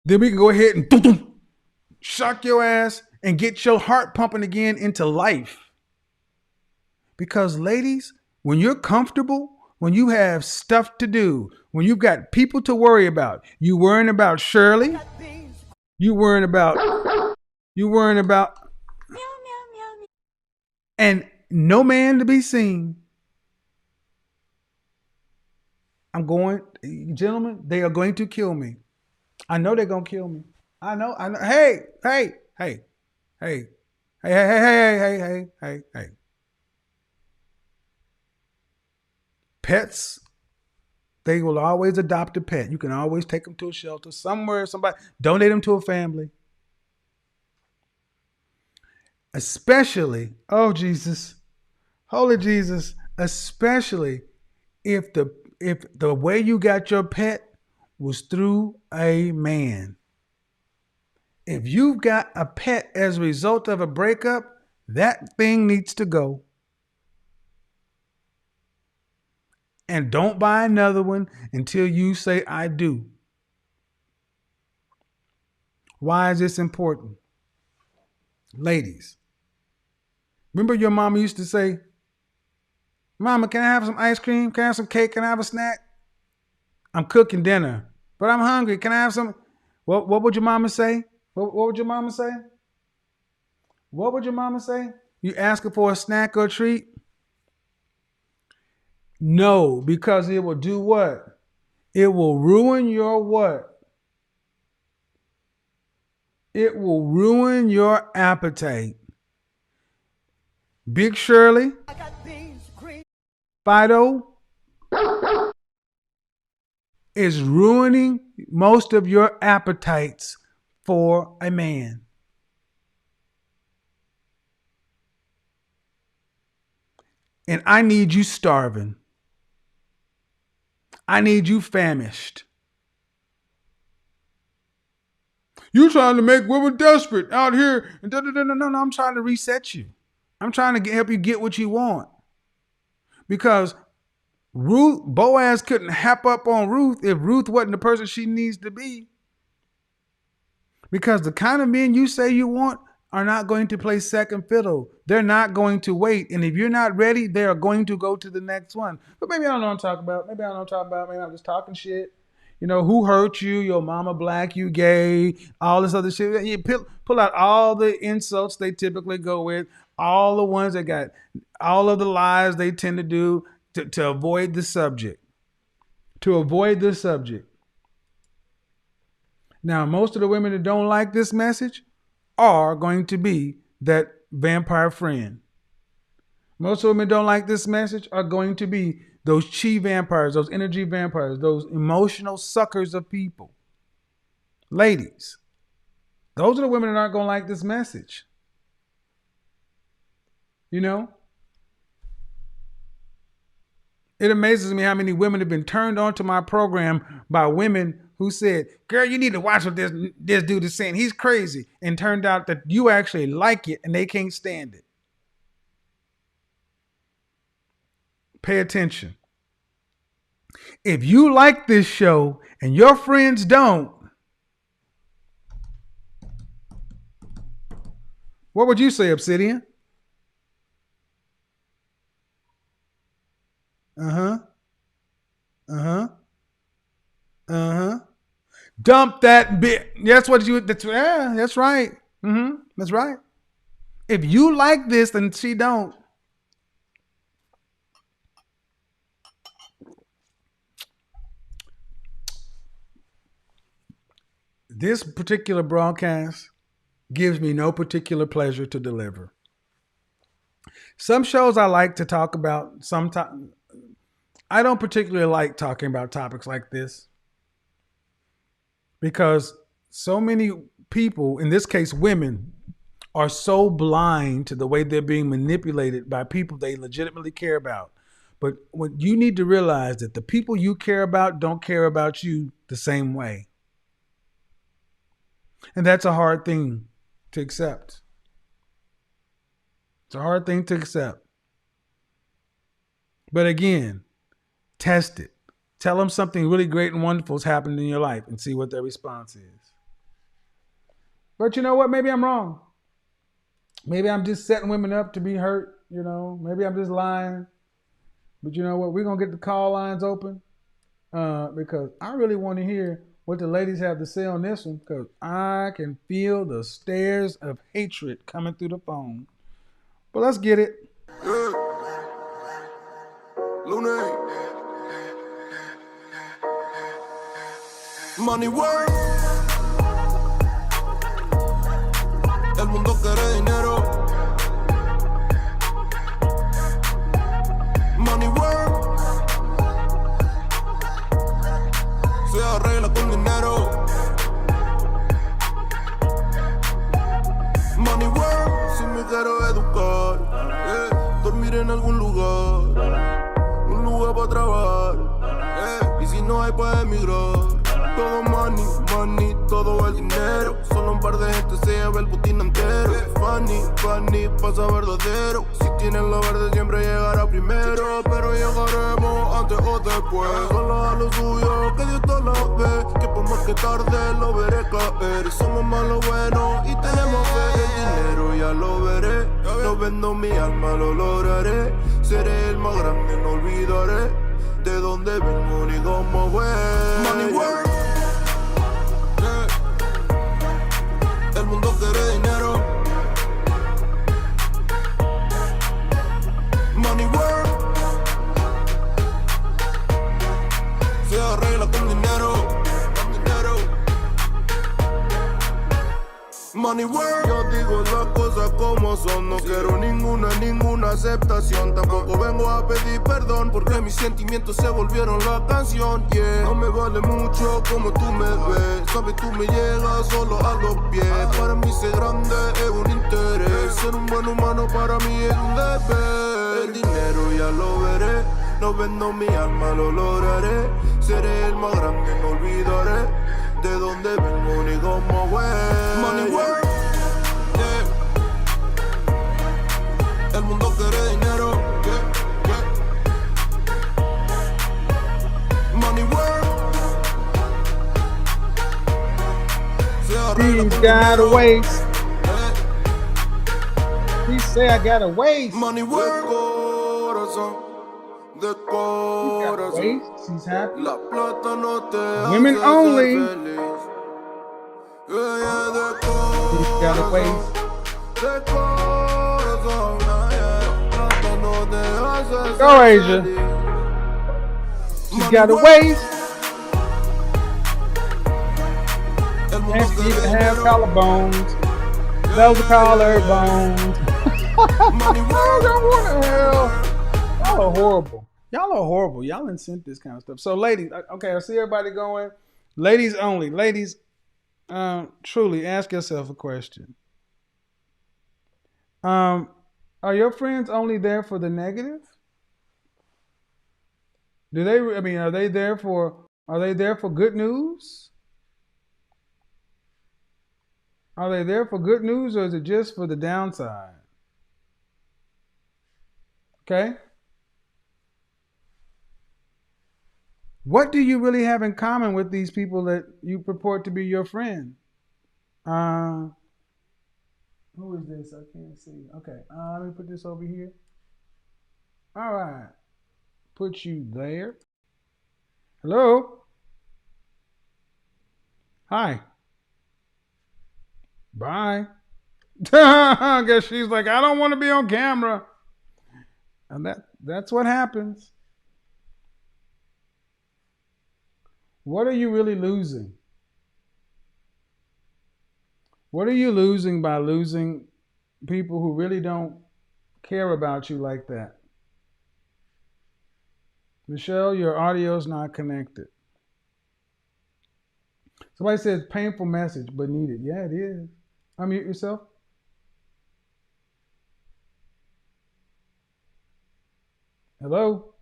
Then we can go ahead and shock your ass and get your heart pumping again into life. Because, ladies, when you're comfortable, when you have stuff to do, when you've got people to worry about, you worrying about Shirley, you worrying about, you worrying about, and no man to be seen. Gentlemen, they are going to kill me. I know they're going to kill me. I know. Hey, hey, hey, hey, hey, hey, hey, hey, hey, hey, hey, hey. Pets, they will always adopt a pet. You can always take them to a shelter somewhere, somebody, donate them to a family. Especially, oh Jesus, holy Jesus, especially if the way you got your pet was through a man. If you've got a pet as a result of a breakup, that thing needs to go. And don't buy another one until you say, I do. Why is this important? Ladies, remember your mama used to say, Mama, can I have some ice cream? Can I have some cake? Can I have a snack? I'm cooking dinner, but I'm hungry. Can I have some? What would your mama say? What would your mama say? What would your mama say? You ask her for a snack or a treat? No, because it will do what? It will ruin your what? It will ruin your appetite. Big Shirley, Fido is ruining most of your appetites for a man. And I need you starving. I need you famished. You trying to make women desperate out here. No, I'm trying to reset you. I'm trying to help you get what you want. Because Boaz couldn't hap up on Ruth if Ruth wasn't the person she needs to be. Because the kind of men you say you want are not going to play second fiddle. They're not going to wait. And if you're not ready, they are going to go to the next one. But maybe I don't know what I'm talking about. Maybe I'm just talking shit. You know, who hurt you? Your mama black, you gay, all this other shit. You pull out all the insults they typically go with, all the ones that got all of the lies they tend to do to avoid the subject. To avoid the subject. Now, most of the women that don't like this message are going to be that vampire friend. Most women don't like this message are going to be those chi vampires, those energy vampires, those emotional suckers of people. Ladies, those are the women that aren't going to like this message. You know? It amazes me how many women have been turned on to my program by women who said, girl, you need to watch what this dude is saying. He's crazy. And turned out that you actually like it and they can't stand it. Pay attention. If you like this show and your friends don't, what would you say, Obsidian? Uh-huh. Uh-huh. Uh-huh. Dump that bit. That's right. Mm-hmm. That's right. If you like this and she don't, this particular broadcast gives me no particular pleasure to deliver. Some shows I like to talk about. Sometimes I don't particularly like talking about topics like this because so many people, in this case women, are so blind to the way they're being manipulated by people they legitimately care about. But what you need to realize that the people you care about don't care about you the same way. And that's a hard thing to accept. It's a hard thing to accept. But again, test it. Tell them something really great and wonderful has happened in your life and see what their response is. But you know what? Maybe I'm wrong. Maybe I'm just setting women up to be hurt, you know. Maybe I'm just lying. But you know what? We're going to get the call lines open because I really want to hear what the ladies have to say on this one because I can feel the stares of hatred coming through the phone. But let's get it. Yeah. Lunes. Money work. El mundo quiere dinero. Money work. Se arregla con dinero. Money work. Si me quiero educar, dormir en algún lugar, un lugar para trabajar, y si no hay para emigrar. Todo money, money, todo el dinero. Solo un par de gente se lleva el botín entero. Funny, funny, pasa verdadero. Si tienen lo verde siempre llegará primero. Pero llegaremos antes o después. Solo a lo suyo, que Dios te la ve. Que por más que tarde lo veré caer. Somos más lo bueno y tenemos fe. El dinero ya lo veré. No vendo mi alma, lo lograré. Seré el más grande, no olvidaré de dónde vengo ni cómo voy. Money work. El mundo quiere dinero. Money work. Se arregla con dinero. Con dinero. Money work. Yo digo las cosas como son. No quiero ninguna aceptación. Tampoco vengo a pedir perdón porque mis sentimientos se volvieron la canción. Yeah. No me vale mucho como tú me ves. Sabes, tú me llegas solo a los pies. Para mí ser grande es un interés. Ser un buen humano para mí es un deber. El dinero ya lo veré. No vendo mi alma, lo lograré. Seré el más grande, no olvidaré de dónde vengo ni cómo voy. Money work. El mundo quiere dinero. Money work. He's got a waist. He say I got a waist. Money work. Corazón. De corazón. Waist. He's happy. La plata no te Women hace only. ser feliz. De He's got a waist. De corazón. La plata no te hace Go, ser Asia. feliz. She's got a waist. And she even has collarbones. Those are collarbones. What the hell? Y'all are horrible. Y'all are horrible. Y'all didn't send this kind of stuff. So, ladies, okay, I see everybody going. Ladies only. Ladies, truly ask yourself a question. Are your friends only there for the negative? Are they there for good news? Are they there for good news or is it just for the downside? Okay? What do you really have in common with these people that you purport to be your friend? Who is this? I can't see. Okay, let me put this over here. All right. Put you there. Hello? Hi. Bye. I guess she's like, I don't want to be on camera. And that's what happens. What are you really losing? What are you losing by losing people who really don't care about you like that? Michelle, your audio is not connected. Somebody says painful message, but needed. Yeah, it is. Unmute yourself. Hello.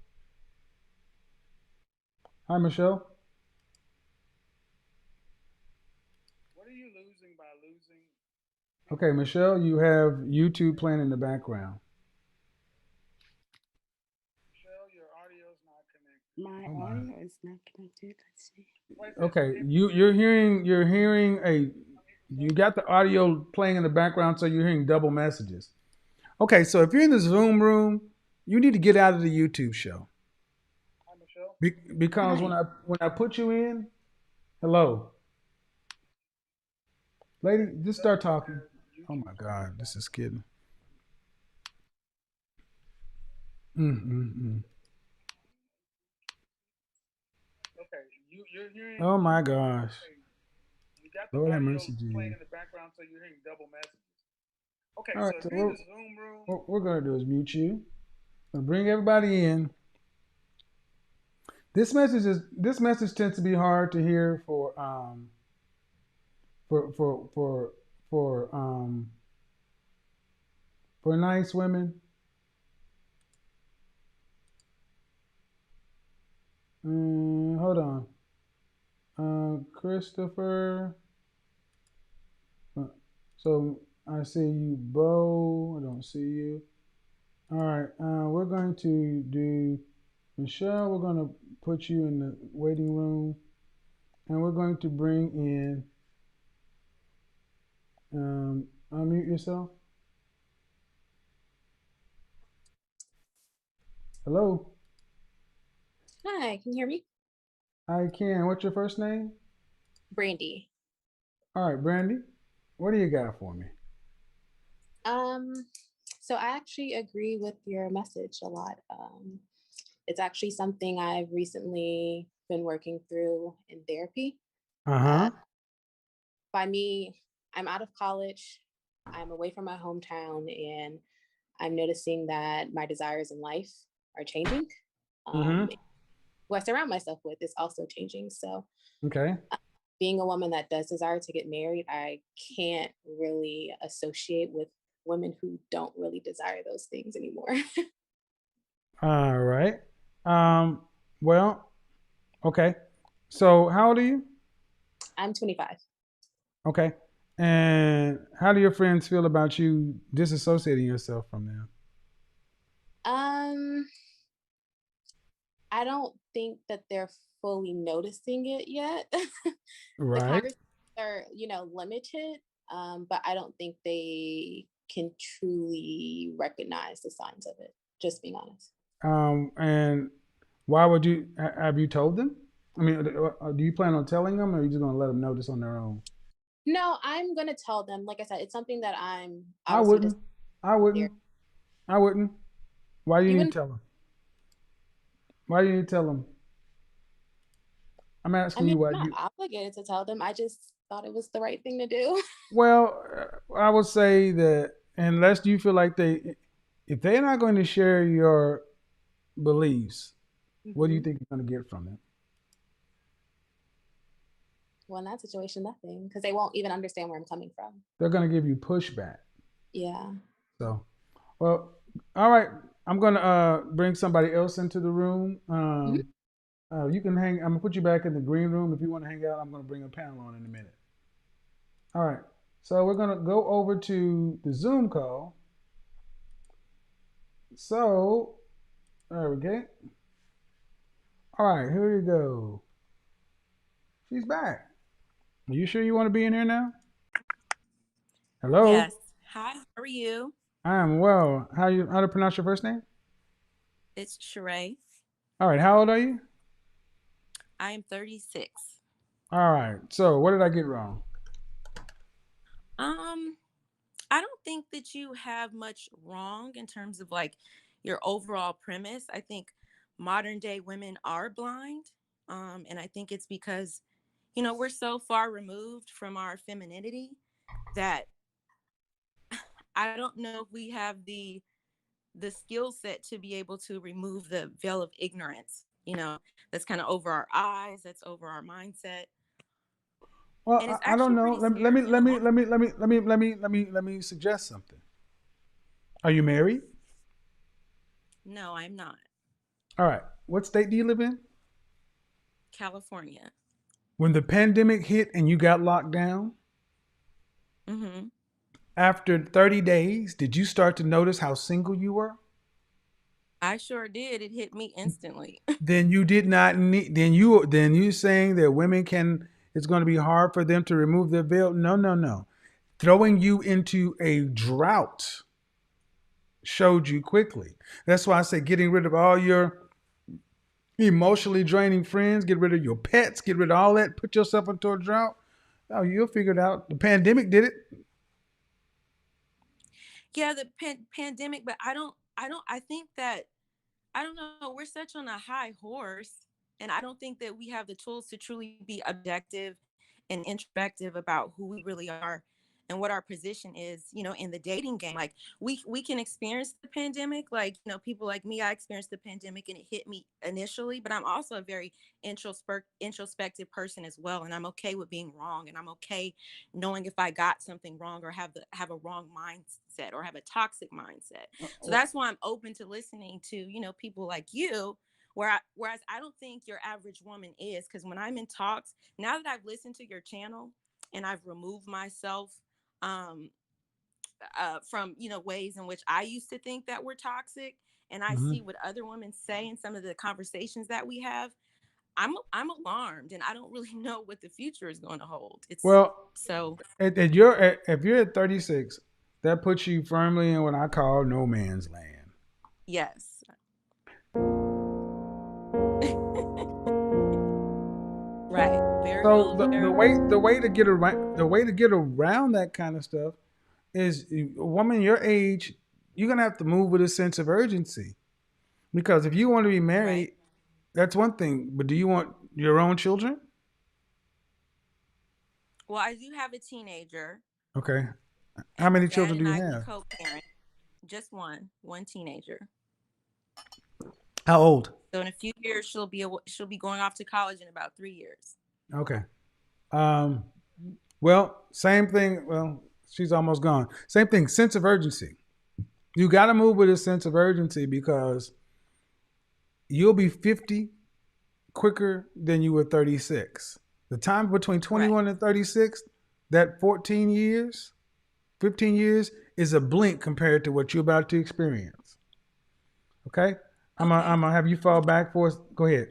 Hi, Michelle. What are you losing by losing? Okay, Michelle, you have YouTube playing in the background. Michelle, your audio is not connected. My Oh my. audio is not connected. Let's see. Okay, you're hearing a you got the audio playing in the background, so you're hearing double messages. Okay, so if you're in the Zoom room, you need to get out of the YouTube show. Because Hi. when I put you in, hello, lady, just start talking. Oh my God, this is kidding. Mm-mm-mm. Oh my gosh. Lord have mercy, Jesus. All right, so what we're gonna do is mute you. We'll bring everybody in. This message tends to be hard to hear for for for for um for nice women. Hold on. Christopher. Uh, So I see you, Bo. I don't see you. All right. We're going to do Michelle. We're going to put you in the waiting room, and we're going to bring in. Unmute yourself. Hello. Hi, can you hear me? I can. What's your first name? Brandy. All right, Brandy. What do you got for me? Um, so I actually agree with your message a lot. It's actually something I've recently been working through in therapy. Uh Uh, huh. by me, I'm out of college, I'm away from my hometown, and I'm noticing that my desires in life are changing. Um, Mm-hmm. who I surround myself with is also changing. So Okay. being a woman that does desire to get married, I can't really associate with women who don't really desire those things anymore. All right. Um. Well. Okay. So, how old are you? I'm 25. Okay. And how do your friends feel about you disassociating yourself from them? Um, I don't think that they're fully noticing it yet. The Right. conversations are, limited, but I don't think they can truly recognize the signs of it, just being honest. And why would you have you told them? I mean, do you plan on telling them, or are you just going to let them know this on their own? No, I'm gonna tell them. Like I said, it's something that I'm I obviously just wouldn't. I there. wouldn't. I wouldn't. Why do you You need wouldn't. to tell them? Why do you need to tell them? I'm I asking mean, you why I'm not you. obligated to tell them. I just thought it was the right thing to do. Well, I would say that unless you feel like if they're not going to share your beliefs, what do you Hmm. think you're going to get from them? Well, in that situation, nothing, because they won't even understand where I'm coming from. They're going to give you pushback. Yeah. So, well, all right. I'm going to bring somebody else into the room. Mhm. You can hang. I'm gonna put you back in the green room if you want to hang out. I'm gonna bring a panel on in a minute. All right. So we're gonna go over to the Zoom call. So there we go. All right, here you go. She's back. Are you sure you want to be in here now? Hello. Yes. Hi, how are you? I am well. How to pronounce your first name? It's Sheree. All right. How old are you? I am 36. All right. So what did I get wrong? Um, I don't think that you have much wrong in terms of like your overall premise. I think modern day women are blind. And I think it's because, we're so far removed from our femininity that I don't know if we have the skill set to be able to remove the veil of ignorance, that's kind of over our eyes, that's over our mindset. Well, And it's I don't actually know. pretty scary in the long. Let me suggest something. Are you married? No, I'm not. All right. What state do you live in? California. When the pandemic hit and you got locked down, Mm-hmm. after 30 days, did you start to notice how single you were? I sure did. It hit me instantly. Then you did not need. Then you saying that women can. It's going to be hard for them to remove their veil. No, no, no. Throwing you into a drought showed you quickly. That's why I say getting rid of all your emotionally draining friends, get rid of your pets, get rid of all that, put yourself into a drought. Oh, you'll figure it out. The pandemic did it. Yeah, the pandemic, but I think that, I don't know, we're such on a high horse, and I don't think that we have the tools to truly be objective and introspective about who we really are and what our position is, in the dating game. Like, we can experience the pandemic, like, people like me, I experienced the pandemic and it hit me initially, but I'm also a very introspective person as well, and I'm okay with being wrong, and I'm okay knowing if I got something wrong or have a wrong mindset or have a toxic mindset. So that's why I'm open to listening to, people like you, whereas I don't think your average woman is, because when I'm in talks, now that I've listened to your channel and I've removed myself um, from, ways in which I used to think that were toxic, and I Mm-hmm. see what other women say in some of the conversations that we have, I'm alarmed, and I don't really know what the future is going to hold. It's Well, so if you're at 36, that puts you firmly in what I call no man's land. yes. Right. Very So well. Very. the way to get around that kind of stuff is a woman your age, you're gonna have to move with a sense of urgency. Because if you want to be Right. married, that's one thing. But do you want your own children? Well, I do have a teenager, Okay. How and my many dad children do and you I, we have? co-parent. Just one teenager. How old? So in a few years, she'll be going off to college in about 3 years. Okay. Um, well, same thing. Well, she's almost gone. Same thing. Sense of urgency. You got to move with a sense of urgency because you'll be 50 quicker than you were 36. The time between Right. 21 and 36, that 14 years, 15 years is a blink compared to what you're about to experience. Okay? Okay. I'm gonna have you fall back for us. Go ahead.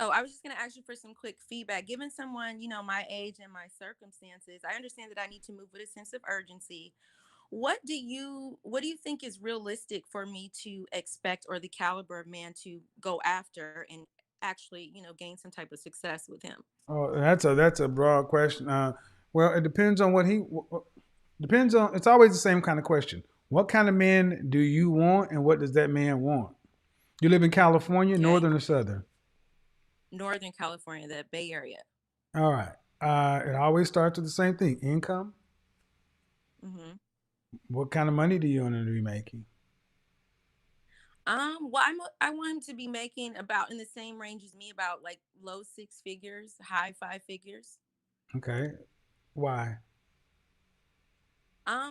Oh, I was just going to ask you for some quick feedback. Given someone, my age and my circumstances, I understand that I need to move with a sense of urgency. What do you think is realistic for me to expect, or the caliber of man to go after and actually, gain some type of success with him? Oh, that's a broad question. Well, it depends on what he depends on. It's always the same kind of question. What kind of man do you want, and what does that man want? You live in California, Okay. northern or southern? Northern California, the Bay Area. All right. It always starts with the same thing: income. Hmm. What kind of money do you want to be making? Well, I want him to be making about in the same range as me, about like low six figures, high five figures. Okay. Why?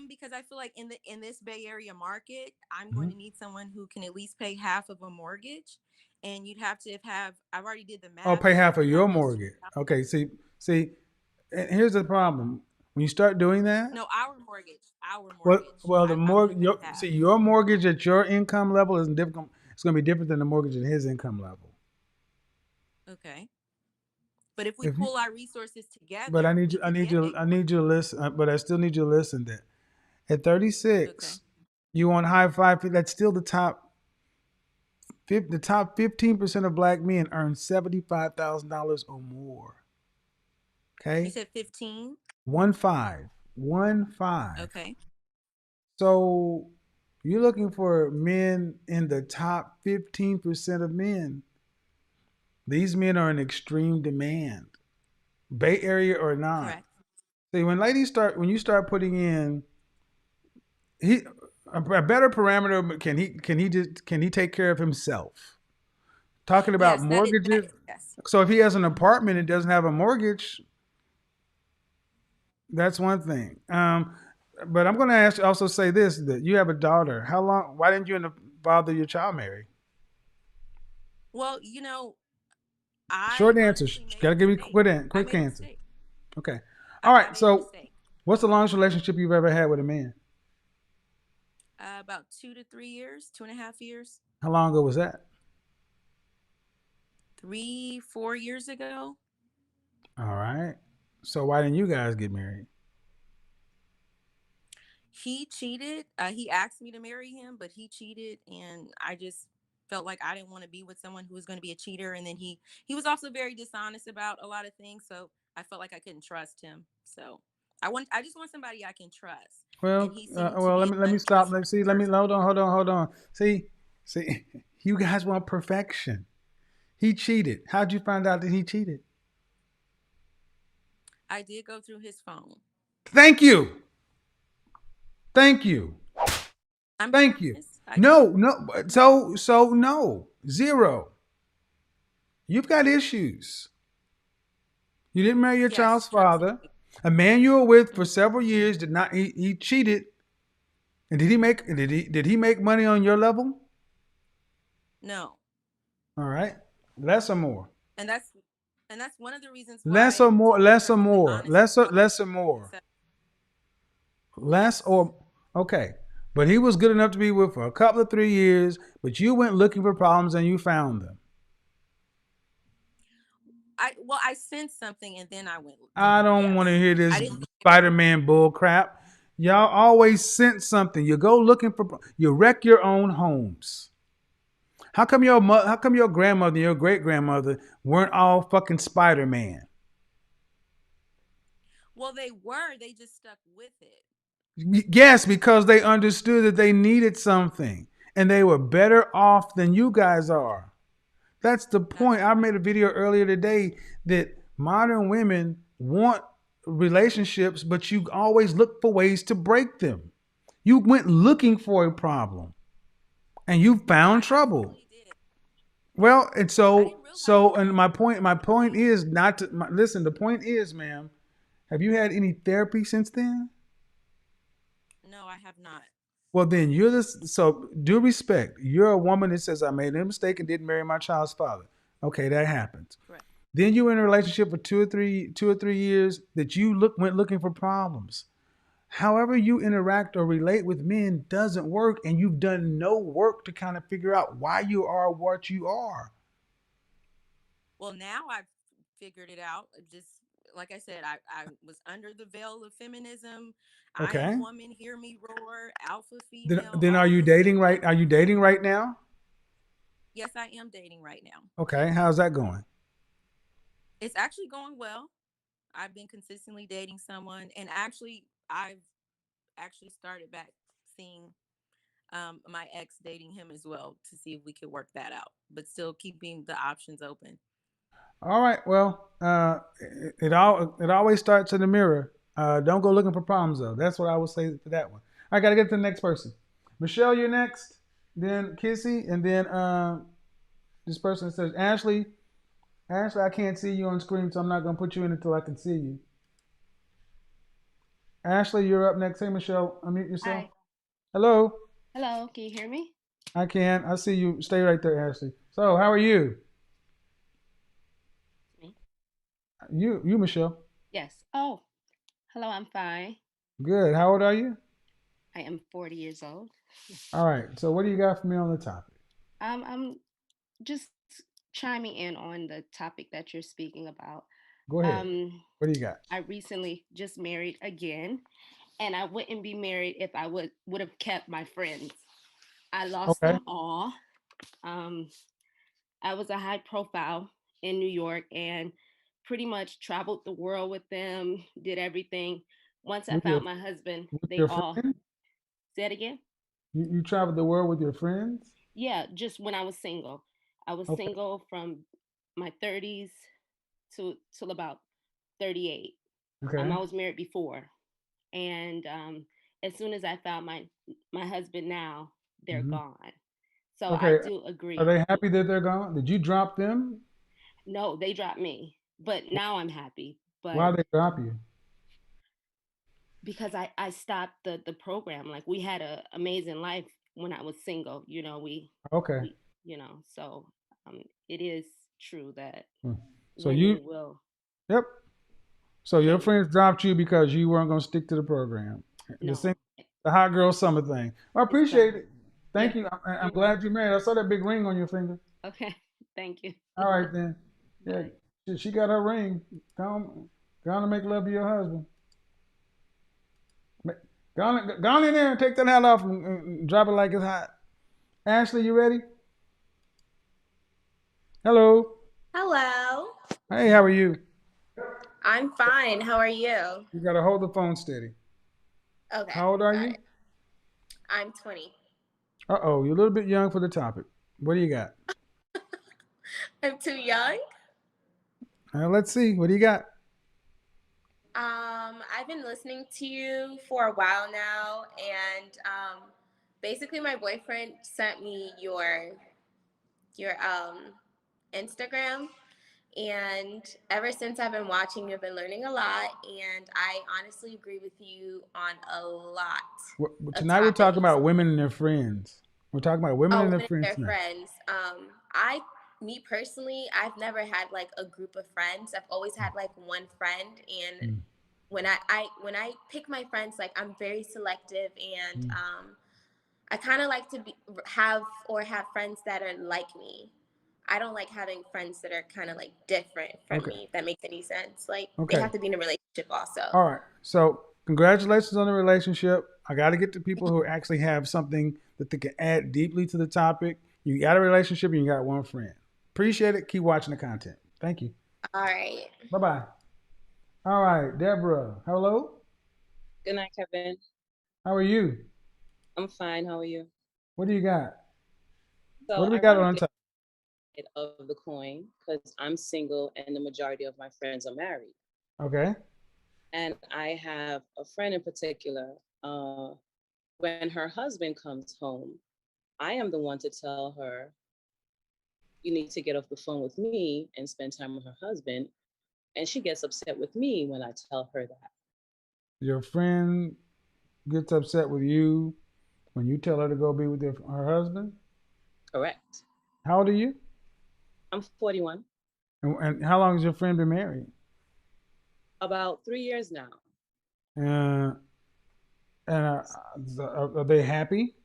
Because I feel like in this Bay Area market, I'm going Mhm. to need someone who can at least pay half of a mortgage, and you'd have to have I've already did the Oh, math pay on half of your those two. mortgage. Okay. See. And here's the problem: when you start doing that, No, well, our mortgage. well, the I want to mortgage. pay half. Your mortgage at your income level is different. It's going to be different than the mortgage at his income level. Okay, but if we If you, pull our resources but together, we could get a I mortgage. need you to listen. But I still need you to listen. That at Okay. 36, you want high five. That's still the top 15% of black men earn $75,000 or more. You Okay, said 15. 1 5, 1 5. Okay. So you're looking for men in the top 15% of men. These men are in extreme demand, Bay Area or not. Correct. See, when you start putting in he a better parameter, can he take care of himself? Talking about Yes, that mortgages. is yes. So if he has an apartment and doesn't have a mortgage, that's one thing. But I'm going to ask also say this: that you have a daughter. How long? Why didn't you and the father of your child marry? Well, I Short answer. honestly made Got a to give me mistake. I quick made a answer. mistake. Okay. I, All I right. made a So, mistake. what's the longest relationship you've ever had with a man? About 2 to 3 years, 2.5 years, How long ago was that? 3, 4 years ago. All right. So why didn't you guys get married? He cheated. He asked me to marry him, but he cheated, and I just felt like I didn't want to be with someone who was going to be a cheater. And then he was also very dishonest about a lot of things, so I felt like I couldn't trust him. So I just want somebody I can trust, and Well, he seemed to well, be let an me stop. untrustworthy Let me see. Let me person. hold on. See, you guys want perfection. He cheated. How'd you find out that he cheated? I did go through his phone. Thank you. Thank you. I'm being Thank you. honest. I did. No. So no. Zero. You've got issues. You didn't marry your child's Yes, trust father. me. A man you were with for Mhm. several years did not. He cheated. And did he make money on your level? No, All right. Less or more. and that's one of the reasons Less why, or more. to be Less or perfectly more. honest, Less or more. accept Less less. or okay. But he was good enough to be with for a couple of 3 years, but you went looking for problems and you found them. I sensed something and then I went I deeper. don't want to Yes, hear I this didn't think it was Spider-Man bull crap. Y'all always sense something. You go looking for you wreck your own homes. How come your grandmother and your great grandmother weren't all fucking Spider-Man? well. They were. They just stuck with it. Yes, because they understood that they needed something and they were better off than you guys are. That's the That's point. I made a video earlier today that modern women want relationships, but you always look for ways to break them. You went looking for a problem and you found I trouble. absolutely did. Well, and I didn't realize so, and how my point quickly. is not to listen. The point is, ma'am, have you had any therapy since then? No, I have not. Well, then you're this. So, due respect, you're a woman that says I made a mistake and didn't marry my child's father. Okay, that happens. Correct. Then you were in a relationship for 2 or 3 years that you went looking for problems. However you interact or relate with men doesn't work, and you've done no work to kind of figure out why you are what you are. Well, now I've figured it out. Just like I said, I was under the veil of feminism. I am Okay. woman. Hear me roar. Alpha Then, female. then are All you this good dating stuff. right? Are you dating right now? Yes, I am dating right now. Okay. How's that going? It's actually going well. I've been consistently dating someone, and actually, I've actually started back seeing my ex, dating him as well, to see if we could work that out, but still keeping the options open. All right. Well, it always starts in the mirror. Don't go looking for problems though. That's what I would say to that one. I got to get to the next person. Michelle, you're next. Then Kissy, and then this person says Ashley. Ashley, I can't see you on screen, so I'm not gonna put you in until I can see you. Ashley, you're up next. Hey, Michelle, unmute yourself. Hi. Hello. Hello. Can you hear me? I can. I see you. Stay right there, Ashley. So, how are you? Me? You, Michelle. Yes. Oh, hello. I'm fine. Good. How old are you? I am 40 years old. All right. So, what do you got for me on the topic? I'm just chiming in on the topic that you're speaking about. Go ahead. Um, What do you got? I recently just married again, and I wouldn't be married if I would have kept my friends. I lost Okay. them all. Um, I was a high profile in New York and pretty much traveled the world with them, did everything. Once I With your found my husband, with they your all friends? said again. You traveled the world with your friends? Yeah, just when I was single. I was Okay. single from my 30s to till about 38. Okay. I was married before, and as soon as I found my husband now, they're Hmm. gone. So I Okay. do Are agree. they happy that they're gone? Did you drop them? No, they dropped me, but now I'm happy. Why But they drop you? because I stopped the program. Like we had a amazing life when I was single. Okay. We so it is true that Hmm. So you, women will yep. So your change. friends dropped you because you weren't going to stick to the program. The same, No, the hot girl summer thing. Well, I it's appreciate done. it. Yeah. Thank you. I'm glad you married. I saw that big ring on your finger. Okay. Thank you. All right then. Yeah, Bye. she got her ring. Go on and make love to your husband. Go on in there and take that hat off and drop it like it's hot. Ashley, you ready? Hello. Hello. Hey, how are you? I'm fine. How are you? You got to hold the phone steady. Okay, How old are got you? it. I'm 20. Uh-oh, you're a little bit young for the topic. What do you got? I'm too young. Let's see. What do you got? I've been listening to you for a while now, and basically my boyfriend sent me your Instagram, and ever since I've been watching, you've been learning a lot, and I honestly agree with you on a lot of Tonight we're talking topics. about women and their friends. We're talking about women Oh, and their women and friends their tonight. friends. Me personally, I've never had like a group of friends. I've always had like one friend, and Mm, when I pick my friends, like I'm very selective, and mm. I kind of like to have friends that are like me. I don't like having friends that are kind of like different from Okay. me. If that makes any sense. Like they Okay. have to be in a relationship also. All right. So congratulations on the relationship. I got to get to people who actually have something that they can add deeply to the topic. You got a relationship and you got one friend. Appreciate it. Keep watching the content. Thank you. All right. Bye bye. All right, Deborah. Hello. Good night, Kevin. How are you? I'm fine. How are you? What do you got? What So, do we got on ironically, top? of the coin, because I'm single and the majority of my friends are married. Okay. And I have a friend in particular. Uh, when her husband comes home, I am the one to tell her, you need to get off the phone with me and spend time with her husband. And she gets upset with me when I tell her that. Your friend gets upset with you when you tell her to go be with her husband. Correct. How old are you? I'm 41, And how long has your friend been married? about 3 years now. Uh, and are they happy?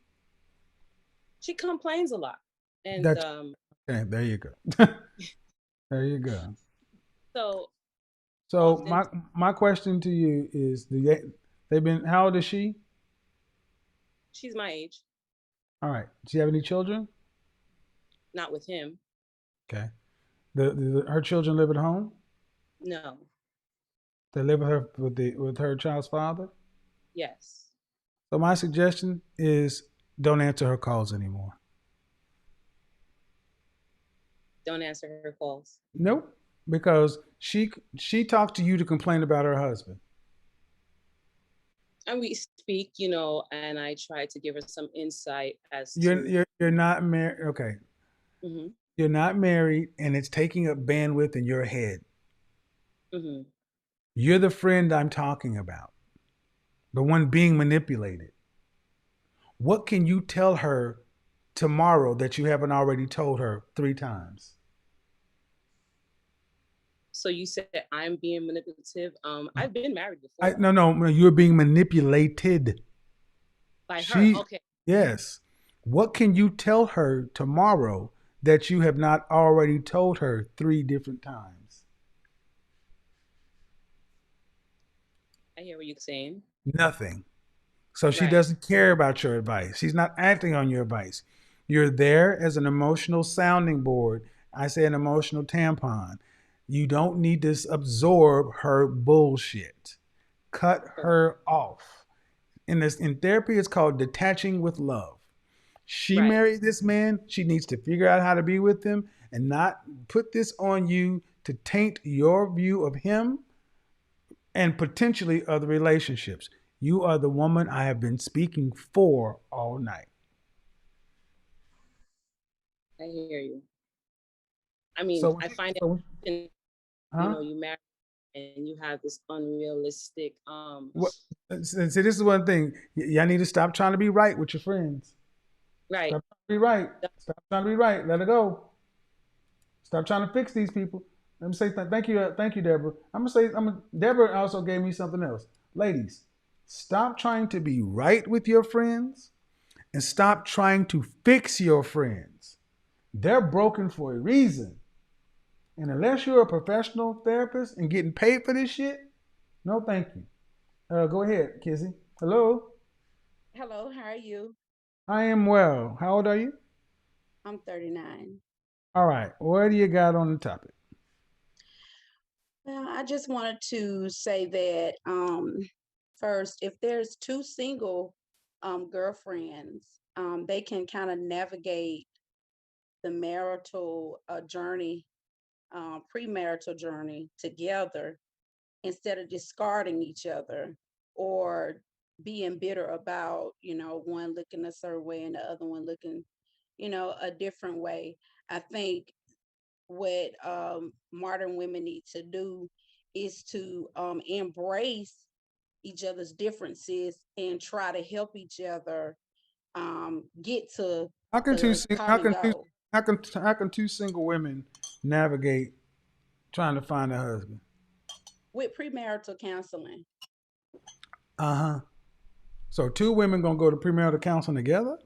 She complains a lot. And That's okay. There you go. There you go. so So often, my question to you is: they've been? How old is she? she's my age, All right. Does she have any children? not with him. Okay. Her children live at home. No. They live with her child's father. Yes. So my suggestion is don't answer her calls anymore. Don't answer her calls. Nope, because she talked to you to complain about her husband. And we speak, and I try to give her some insight as You're to, you're not married. Okay, hmm you're not married, and it's taking up bandwidth in your head. hmm You're the friend I'm talking about, the one being manipulated. What can you tell her tomorrow that you haven't already told her 3 times? so you said I'm being manipulative. I've been married before No, you're being manipulated. by her. She, Okay. yes. What can you tell her tomorrow that you have not already told her 3 different times? I hear what you're saying. Nothing. So she Right. doesn't care about your advice. She's not acting on your advice. You're there as an emotional sounding board. I say an emotional tampon. You don't need to absorb her bullshit. Cut Correct. her off. In therapy, it's called detaching with love. She Right. married this man. She needs to figure out how to be with him and not put this on you to taint your view of him and potentially other relationships. You are the woman I have been speaking for all night. I hear you. I mean, So, I find so it, huh? you marry and you have this unrealistic What? See, this is one thing. Y'all need to stop trying to be right with your friends. right. Stop trying to be right. Stop trying to be right. Let it go. Stop trying to fix these people. Let me say thank you, Deborah. Deborah also gave me something else. Ladies, stop trying to be right with your friends and stop trying to fix your friends. They're broken for a reason. And unless you're a professional therapist and getting paid for this shit, no thank you. Go ahead, Kizzy. Hello. Hello, how are you? I am well. How old are you? I'm 39. All right. What do you got on the topic? Well, I just wanted to say that first, if there's two single girlfriends, they can kind of navigate the marital journey, premarital journey together instead of discarding each other or being bitter about, one looking a certain way and the other one looking, a different way. I think what modern women need to do is to embrace each other's differences and try to help each other get to How can two the sing- common goal how can two single women navigate trying to find a husband? with premarital counseling. Uh-huh. So two women gonna go to premarital counseling together?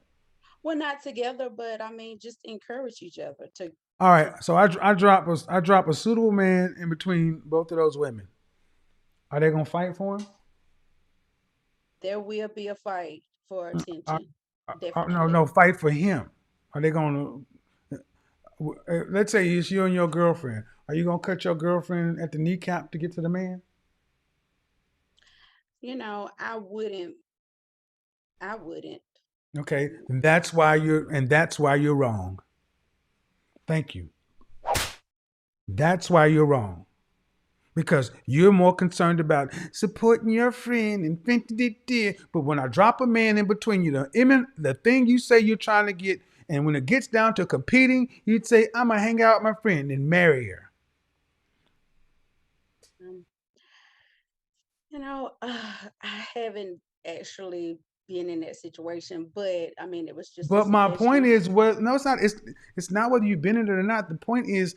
Well, not together, but I mean, just encourage each other All to. right. So I drop a suitable man in between both of those women. Are they gonna fight for him? There will be a fight for Uh, attention, no, definitely. no, fight for him. Are they gonna? Let's say it's you and your girlfriend. Are you gonna cut your girlfriend at the kneecap to get to the man? I wouldn't. I wouldn't. Okay, and that's why you're wrong. Thank you. That's why you're wrong. Because you're more concerned about supporting your friend and but when I drop a man in between you, the thing you say you're trying to get, and when it gets down to competing, you'd say, I'm gonna hang out with my friend and marry her. Um, I haven't actually been in that situation, but I mean, it was just a But my point suggestion. is, well, no, it's not. It's not whether you've been in it or not. The point is,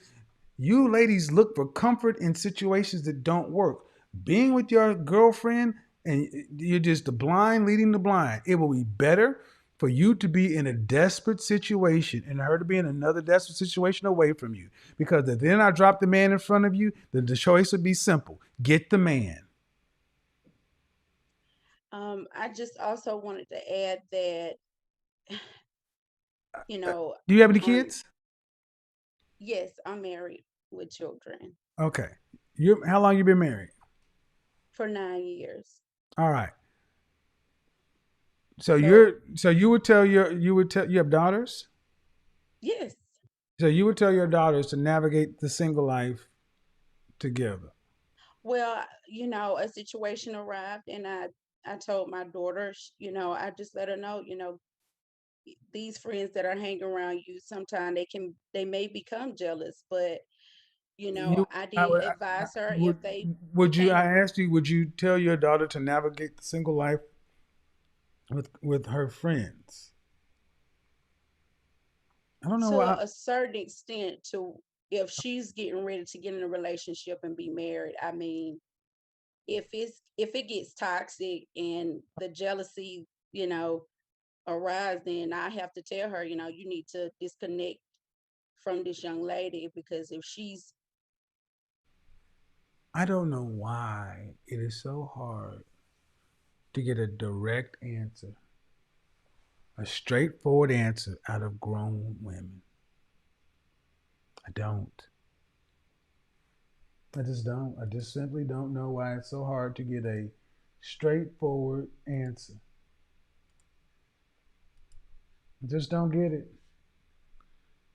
you ladies look for comfort in situations that don't work. Being with your girlfriend and you're just the blind leading the blind. It will be better for you to be in a desperate situation and her to be in another desperate situation away from you. Because if then I drop the man in front of you, then the choice would be simple: get the man. I just also wanted to add that, you know, Do you have any I'm kids? yes, I'm married with children Okay. You how long you been married? for 9 years. All right. So So you have daughters? yes, So you would tell your daughters to navigate the single life together. well, a situation arrived, and I told my daughter, I just let her know, these friends that are hanging around you, sometimes they may become jealous, but You, I I, did would- I, advise her would if they would you? became. I asked you, would you tell your daughter to navigate the single life with her friends? I don't know To why. a certain extent, to if she's getting ready to get in a relationship and be married. I mean, if it gets toxic and the jealousy, arise, then I have to tell her, you need to disconnect from this young lady, because if she's. I don't know why it is so hard to get a direct answer, a straightforward answer out of grown women. I don't. I just don't. I just simply don't know why it's so hard to get a straightforward answer. I just don't get it.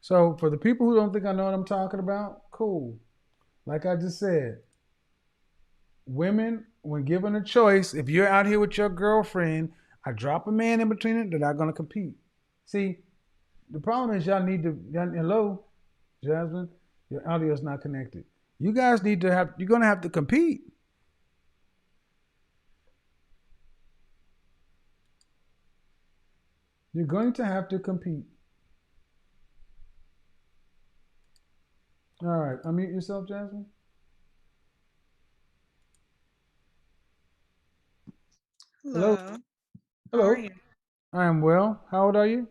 So, for the people who don't think I know what I'm talking about, cool. Like I just said, women, when given a choice, if you're out here with your girlfriend, I drop a man in between it, they're not going to compete. See, the problem is hello, Jasmine, your audio is not connected. You guys need to have, you're going to have to compete. You're going to have to compete. All right, unmute yourself, Jasmine. Hello. Hello. How are Hello. you? I am well. How old are you?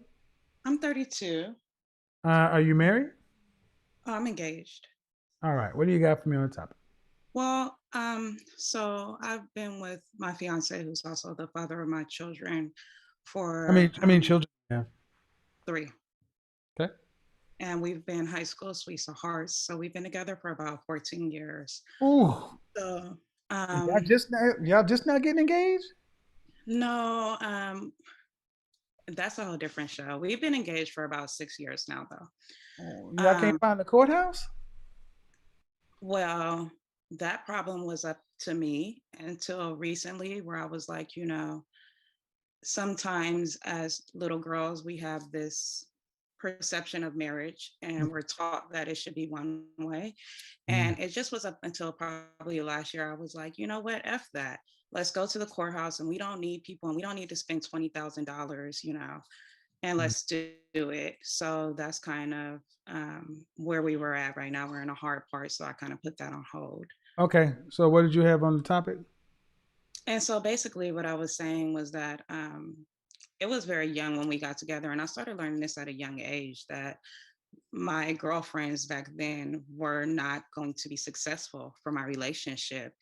I'm 32. Are you married? Oh, I'm engaged. All right. What do you got for me on the topic? Well, so I've been with my fiance, who's also the father of my children, for I mean, children. Yeah. 3. Okay. And we've been high school sweethearts. So we've been together for about 14 years. Ooh. So Y'all just now getting engaged? no, that's a whole different show. We've been engaged for about 6 years now, though. Y'all can't find the courthouse? Well, that problem was up to me until recently, where I was like, sometimes as little girls, we have this perception of marriage and we're taught that it should be one way. And it just was up until probably last year. I was like, you know what? F that. Let's go to the courthouse and we don't need people and we don't need to spend $20,000, and let's do it. So that's kind of where we were at right now. We're in a hard part. So I kind of put that on hold. Okay. So what did you have on the topic? And so basically what I was saying was that it was very young when we got together. And I started learning this at a young age, that my girlfriends back then were not going to be successful for my relationship,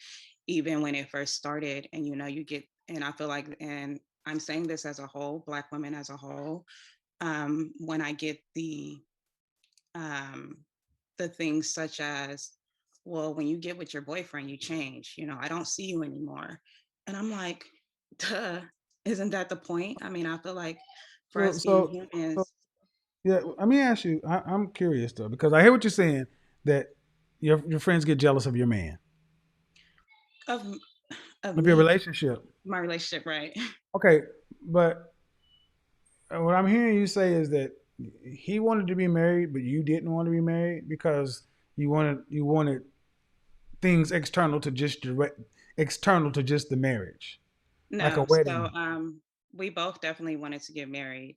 even when it first started. And, you get, and I feel like, and I'm saying this as a whole, Black women as a whole, when I get the things such as, well, when you get with your boyfriend, you change, I don't see you anymore. And I'm like, duh, isn't that the point? I mean, I feel like for So, us being so, so humans, yeah, let me ask you. I'm curious though, because I hear what you're saying, that your friends get jealous of your man, of of of your me, relationship. my relationship, right? Okay, but what I'm hearing you say is that he wanted to be married, but you didn't want to be married because you wanted things external to just the marriage, like a No, so wedding. we both definitely wanted to get married.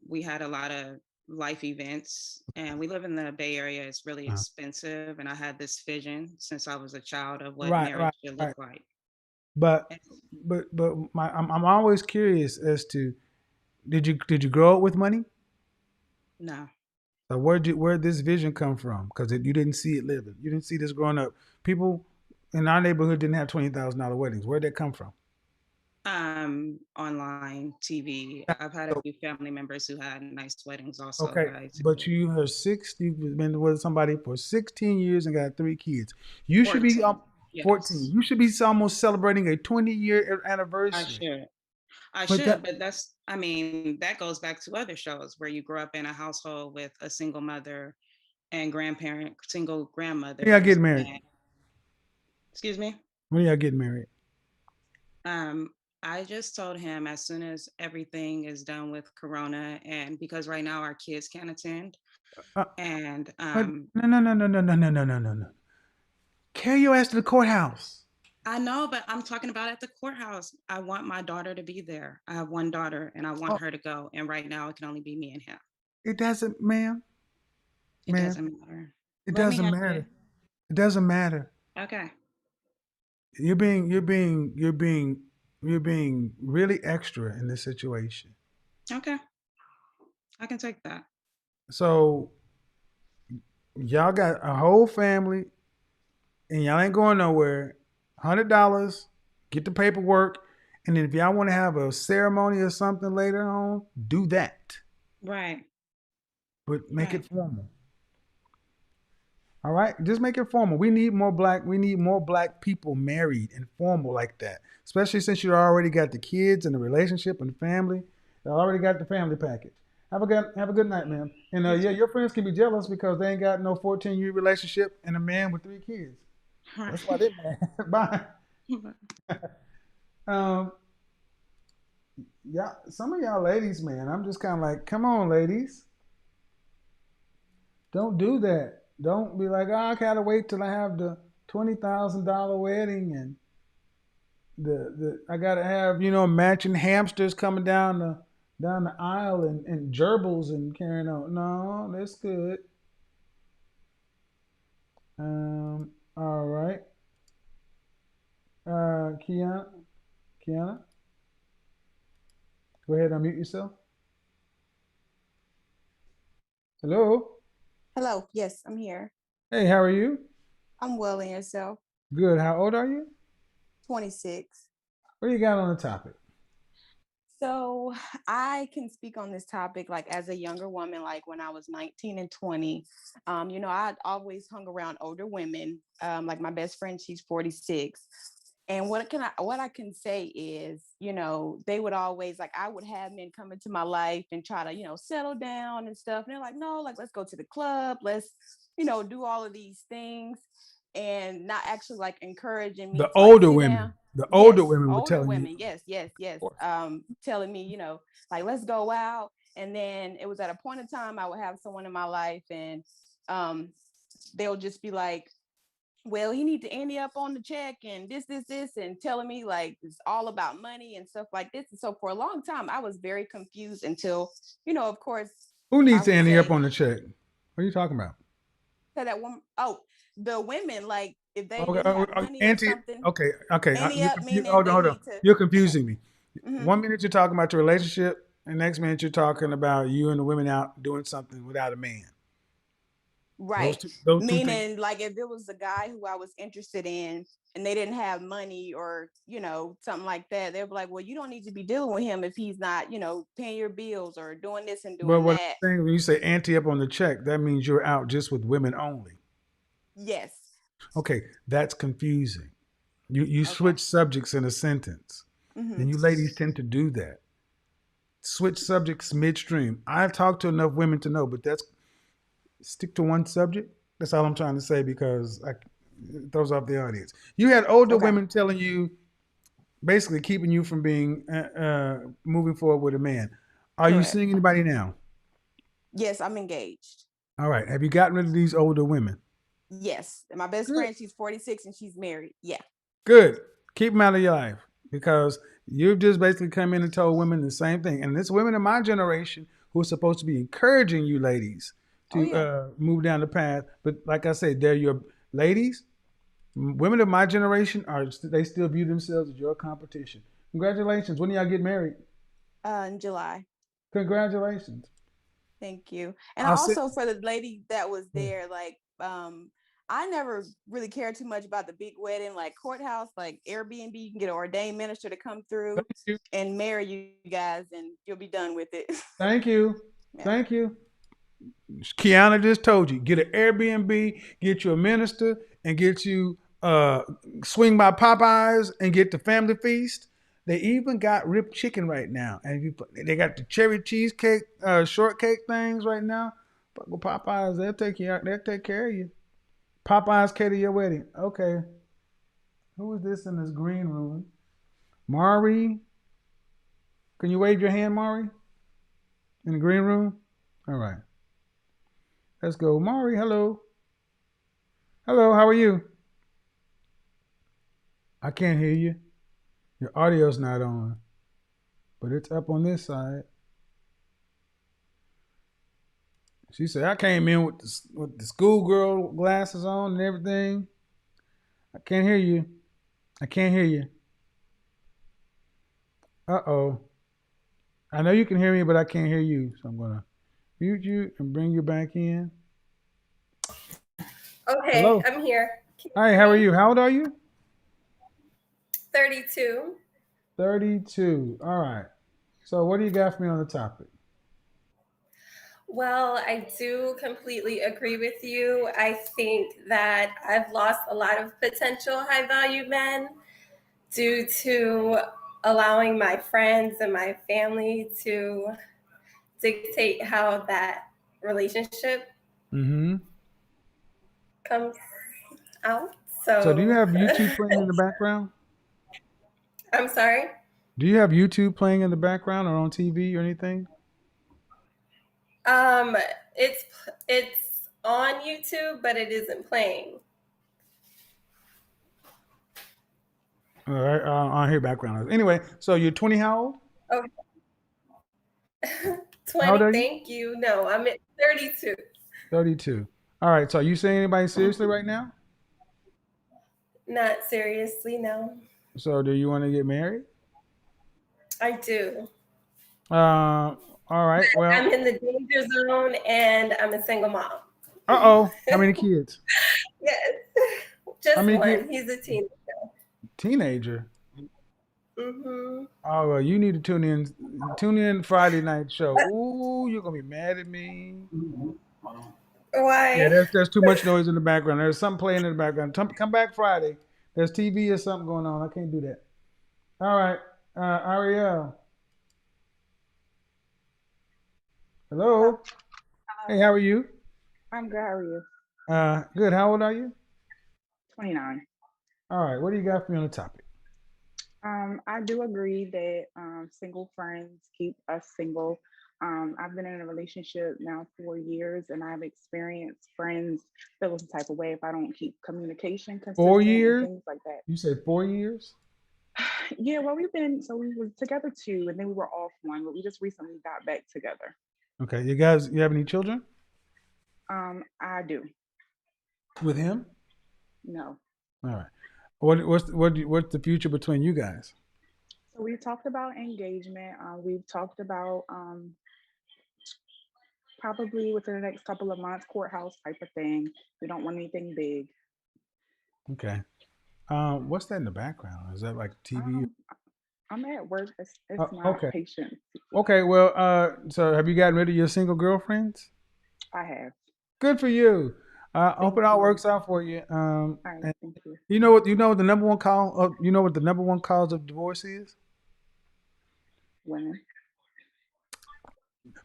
We had a lot of life events, and we live in the Bay Area. It's really Uh, expensive, and I had this vision since I was a child of what right, marriage right, should look right. like. But And I'm always curious as to, did you grow up with money? no, Or where this vision come from? Because you didn't see it living. You didn't see this growing up. People in our neighborhood didn't have $20,000 weddings. Where'd that come from? online TV. I've had a So, few family members who had nice weddings also okay, that I but attended. you've been with somebody for 16 years and got 3 kids. You should be 14, 14. yes. You should be almost celebrating a 20-year I anniversary. should. I But that should, but I mean, that goes back to other shows where you grow up in a household with a single mother and single when y'all grandmothers. getting married? And, excuse me. When y'all getting married? Um, I just told him as soon as everything is done with Corona, and because right now our kids can't attend, Uh, and but no. Carry your ass to the courthouse. I know, but I'm talking about at the courthouse. I want my daughter to be there. I have one daughter, and I want Oh, her to go. And right now, it can only be me and him. it doesn't, ma'am. It Ma'am, doesn't matter. it Let me doesn't have matter. it. It doesn't matter. Okay. You're being really extra in this situation. Okay. I can take that. So y'all got a whole family and y'all ain't going nowhere. $100, get the paperwork, and then if y'all want to have a ceremony or something later on, do that. Right. But make Right. it formal. All right, just make it formal. We need more black people married and formal like that. Especially since you already got the kids and the relationship and the family. You already got the family package. Have a good night, man. And You yeah, too. your friends can be jealous because they ain't got no 14-year relationship and a man with 3 kids. That's why they're mad. Bye. Um, yeah, some of y'all ladies, man, I'm just kind of like, come on, ladies, don't do that. Don't be like, oh, I gotta wait till I have the $20,000 wedding and the I gotta have matching hamsters coming down the aisle and gerbils and carrying on. No, that's good. All right. Kiana, Kiana, go ahead, unmute yourself. Hello. Hello. Yes, I'm here. Hey, how are you? I'm well in yourself. Good. How old are you? 26. What do you got on the topic? So I can speak on this topic like as a younger woman, like when I was 19 and 20. I'd always hung around older women. Like my best friend, she's 46. And what I can say is, they would always like I would have men come into my life and try to, settle down and stuff. And they're like, no, like let's go to the club, let's, do all of these things and not actually like encouraging me The to like older sit women. down. The older Yes, women were older telling you. women. Yes, yes, yes. Telling me, like let's go out. And then it was at a point in time I would have someone in my life and they'll just be like, well, he need to ante up on the check and this, and telling me like it's all about money and stuff like this. And so for a long time, I was very confused until, of course, Who I needs to would ante up say on the check? What are you talking about? that woman. Oh, the women, like if they Okay, didn't have money or ante. something, Okay, okay. ante up meaning Hold on, they hold on. need to. You're Okay. confusing me. Mm-hmm. 1 minute you're talking about your relationship, and next minute you're talking about you and the women out doing something without a man. Right. Those two things. Meaning, like, if it was a guy who I was interested in and they didn't have money or, something like that, they'd be like, well, you don't need to be dealing with him if he's not, paying your bills or doing this and But doing what that. I'm saying, when you say ante up on the check, that means you're out just with women only. Yes. Okay, that's confusing. You Okay. switch subjects in a sentence. Mm-hmm. And you ladies tend to do that. Switch subjects midstream. I've talked to enough women to know, but that's stick to one subject. That's all I'm trying to say because it throws off the audience. You had older Okay. women telling you, basically keeping you from being moving forward with a man. Are you Correct. seeing anybody now? Yes, I'm engaged. All right. Have you gotten rid of these older women? Yes. And my best Good. friend, she's 46 and she's married. Yeah. Good. Keep them out of your life because you've just basically come in and told women the same thing. And it's women in my generation who are supposed to be encouraging you ladies to move down the path. But like I said, they're your ladies. Women of my generation they still view themselves as your competition. Congratulations. When do y'all get married? In July. Congratulations. Thank you. And I'll sit. also for the lady that was there, like, I never really cared too much about the big wedding, like courthouse, like Airbnb. You can get an ordained minister to come through Thank you. and marry you guys, and you'll be done with it. Thank you. Yeah. Thank you. Kiana just told you, get an Airbnb, get you a minister, and get you swing by Popeyes and get the family feast. They even got ripped chicken right now, and they got the cherry cheesecake, shortcake things right now. But with Popeyes, they'll take you out. They'll take care of you. Popeyes cater your wedding. Okay. Who is this in this green room? Mari. Can you wave your hand, Mari? In the green room? All right. Let's go. Mari, hello. Hello, how are you? I can't hear you. Your audio's not on, but it's up on this side. She said, I came in with the schoolgirl glasses on and everything. I can't hear you. I can't hear you. Uh-oh. I know you can hear me, but I can't hear you. So I'm going to mute you and bring you back in. Okay, hello. I'm here. Hi, how are you? How old are you? 32. 32. All right. So what do you got for me on the topic? Well, I do completely agree with you. I think that I've lost a lot of potential high value men due to allowing my friends and my family to dictate how that relationship comes out. So do you So have YouTube playing in the background? I'm sorry. Do you have YouTube playing in the background or on TV or anything? Um, it's on YouTube, but it isn't playing. All right, I hear background noise. Anyway, so you're 20, how old? Oh, How old 20. are you? Thank you. No, I'm at 32. 32. All right, so are you saying anybody seriously right now? Not seriously, no. So do you want to get married? I do. Uh, all right, I'm well, in the danger zone and I'm a single mom. uh-oh, how many kids? Yes. How Just many kids? one. He's a teenager. Teenager. Hmm. Oh, well, you need to tune in. Tune in Friday night show. Ooh, you're gonna be mad at me. Yeah, Why? there's too much noise in the background. There's something playing in the background. Come back Friday. There's TV or something going on. I can't do that. All right, Ariel. Hello. Hello. Hey, how are you? I'm good. How are you? Good. How old are you? 29. All right. What do you got for me on the topic? I do agree that single friends keep us single. I've been in a relationship now 4 years, and I've experienced friends feel some type of way if I don't keep communication 4 consistent and years? things like that. You said 4 years? Yeah, well, we were together 2, and then we were off 1, but we just recently got back together. Okay. You have any children I do. with him? No. All right. What's the future between you guys? So we've talked about engagement. We've talked about probably within the next couple of months, courthouse type of thing. We don't want anything big. Okay. What's that in the background? Is that like TV? Um, I'm at work. It's not Okay. patient. Okay. Well, so have you gotten rid of your single girlfriends? I have. Good for you. I hope Thank it all you. works out for you. All right. And Thank you. you know what the number one call. You know what the number one cause of divorce is? Women.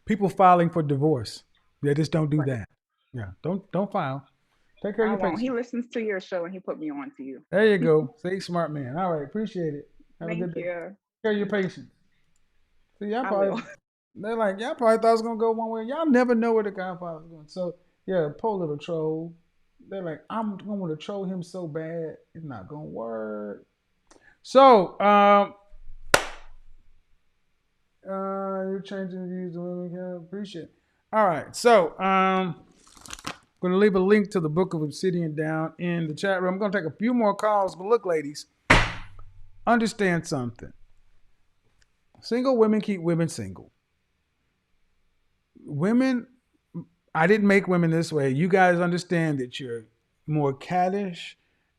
People filing for divorce. They just don't do Right. that. Yeah. Don't file. Take care of I your won't. He patients. listens to your show and he put me on to you. There you go. See, smart man. All right. Appreciate it. Have a Thank good day. Take you. care of your patients. See, I will. y'all probably thought it was gonna go one way. Y'all never know where the Godfather's going. So yeah, poor little troll. They're like, I'm going to troll him so bad, it's not gonna work. So, you're changing views the women can appreciate. All right, so I'm gonna leave a link to the book of Obsidian down in the chat room. I'm gonna take a few more calls, but look, ladies, understand something. Single women keep women single. Women, I didn't make women this way. You guys understand that you're more cattish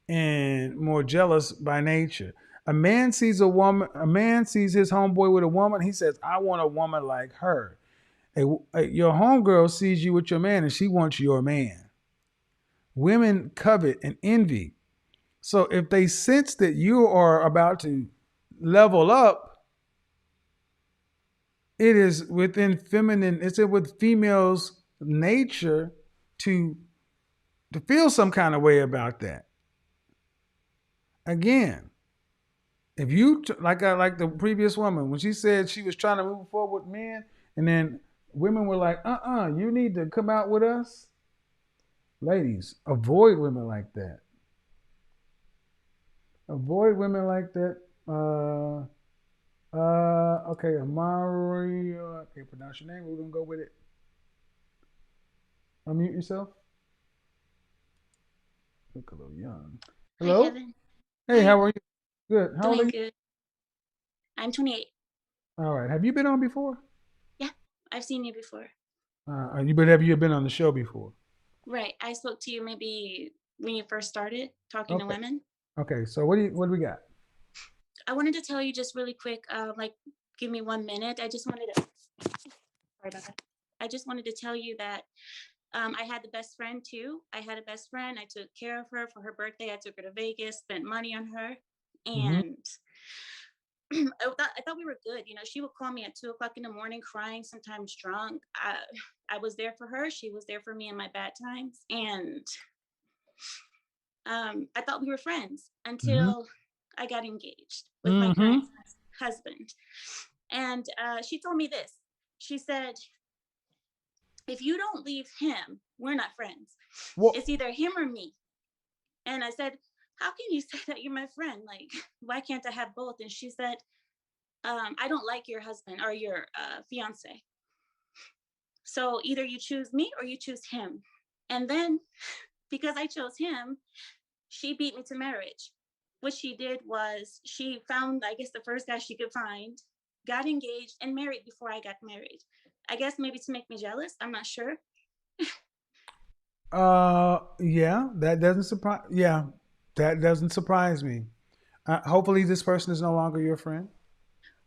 and more jealous by nature. A man sees his homeboy with a woman, he says, I want a woman like her. Your homegirl sees you with your man and she wants your man. Women covet and envy. So if they sense that you are about to level up, it's with females' nature to feel some kind of way about that. Again, if you like the previous woman when she said she was trying to move forward with men, and then women were like, you need to come out with us. Ladies, avoid women like that. Avoid women like that. Okay, Amari. I can't pronounce your name. We're gonna go with it. Unmute yourself. Look a little young. Hi, Hello. Kevin. Hey, Hi, how are you? Good. How old are doing you? good. I'm 28. All right. Have you been on before? Yeah, I've seen you before. Have you been on the show before? Right. I spoke to you maybe when you first started talking to Okay. women. Okay. So what do we got? I wanted to tell you just really quick, give me 1 minute. Sorry about that. I just wanted to tell you that I had the best friend too. I had a best friend. I took care of her for her birthday. I took her to Vegas, spent money on her. Mm-hmm. And I thought we were good. You know, she would call me at 2 o'clock in the morning, crying, sometimes drunk. I was there for her. She was there for me in my bad times. And I thought we were friends Mm-hmm. until I got engaged with my Mm-hmm. current husband. And she told me this. She said, if you don't leave him, we're not friends. Well, It's either him or me. And I said, how can you say that you're my friend? Like, why can't I have both? And she said, I don't like your husband or your fiance. So either you choose me or you choose him. And then because I chose him, she beat me to marriage. What she did was she found, I guess, the first guy she could find, got engaged and married before I got married. I guess maybe to make me jealous. I'm not sure. yeah, that doesn't surprise. Yeah, that doesn't surprise me. Hopefully, this person is no longer your friend.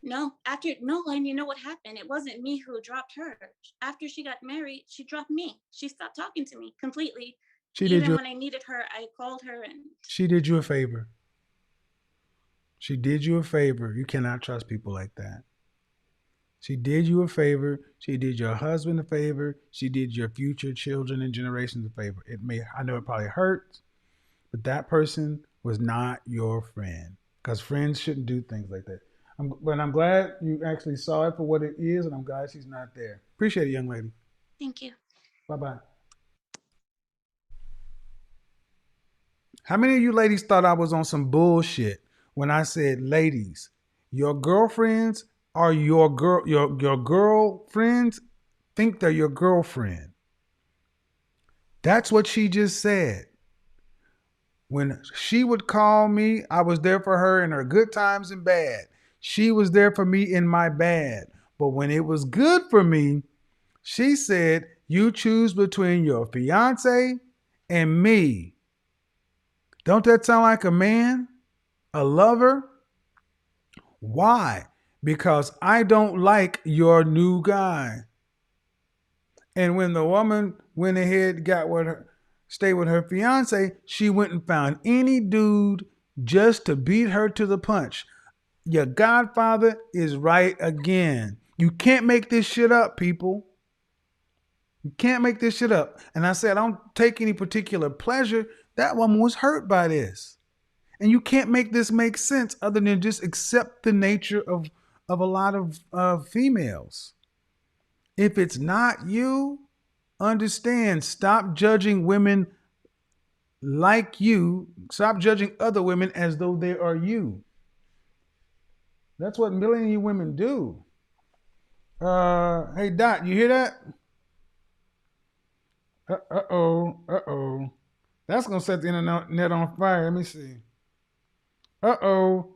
No, and you know what happened? It wasn't me who dropped her. After she got married, she dropped me. She stopped talking to me completely. She did Even you. when I needed her, I called her and She did you a favor. She did you a favor. You cannot trust people like that. She did you a favor. She did your husband a favor. She did your future children and generations a favor. I know it probably hurts, but that person was not your friend because friends shouldn't do things like that. But I'm glad you actually saw it for what it is, and I'm glad she's not there. Appreciate it, young lady. thank you. Bye bye. How many of you ladies thought I was on some bullshit when I said, ladies, your girlfriends are your girlfriends think they're your girlfriend. That's what she just said. When she would call me, I was there for her in her good times and bad. She was there for me in my bad. But when it was good for me, she said, you choose between your fiance and me. Don't that sound like a man? A lover? Why? Because I don't like your new guy. And when the woman went ahead, stayed with her fiance, she went and found any dude just to beat her to the punch. Your godfather is right again. You can't make this shit up, people. You can't make this shit up. And I said, I don't take any particular pleasure. That woman was hurt by this. And you can't make this make sense other than just accept the nature of a lot of females. If it's not you, understand, stop judging women like you. Stop judging other women as though they are you. That's what millions of you women do. Hey Dot, you hear that? Uh-oh. That's gonna set the internet on fire. Let me see. Uh-oh.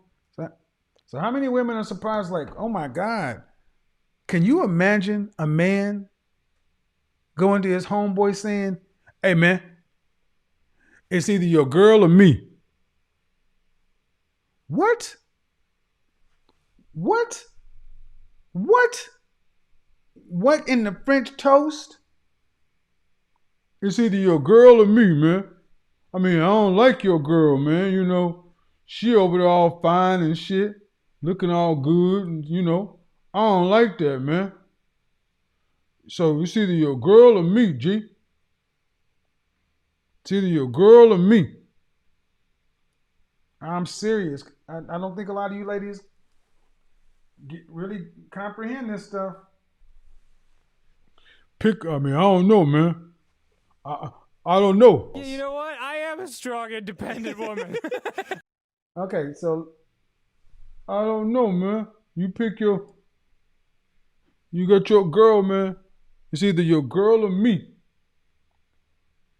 So how many women are surprised like, oh my God, can you imagine a man going to his homeboy saying, hey man, it's either your girl or me. What? What? What? What in the French toast? It's either your girl or me, man. I mean, I don't like your girl, man. You know, she over there all fine and shit, looking all good, and I don't like that, man. So it's either your girl or me, G. It's either your girl or me. I'm serious. I don't think a lot of you ladies really comprehend this stuff. I don't know, man. I, I don't know. You know what? I am a strong, independent woman. Okay, so I don't know, man. You got your girl, man. It's either your girl or me.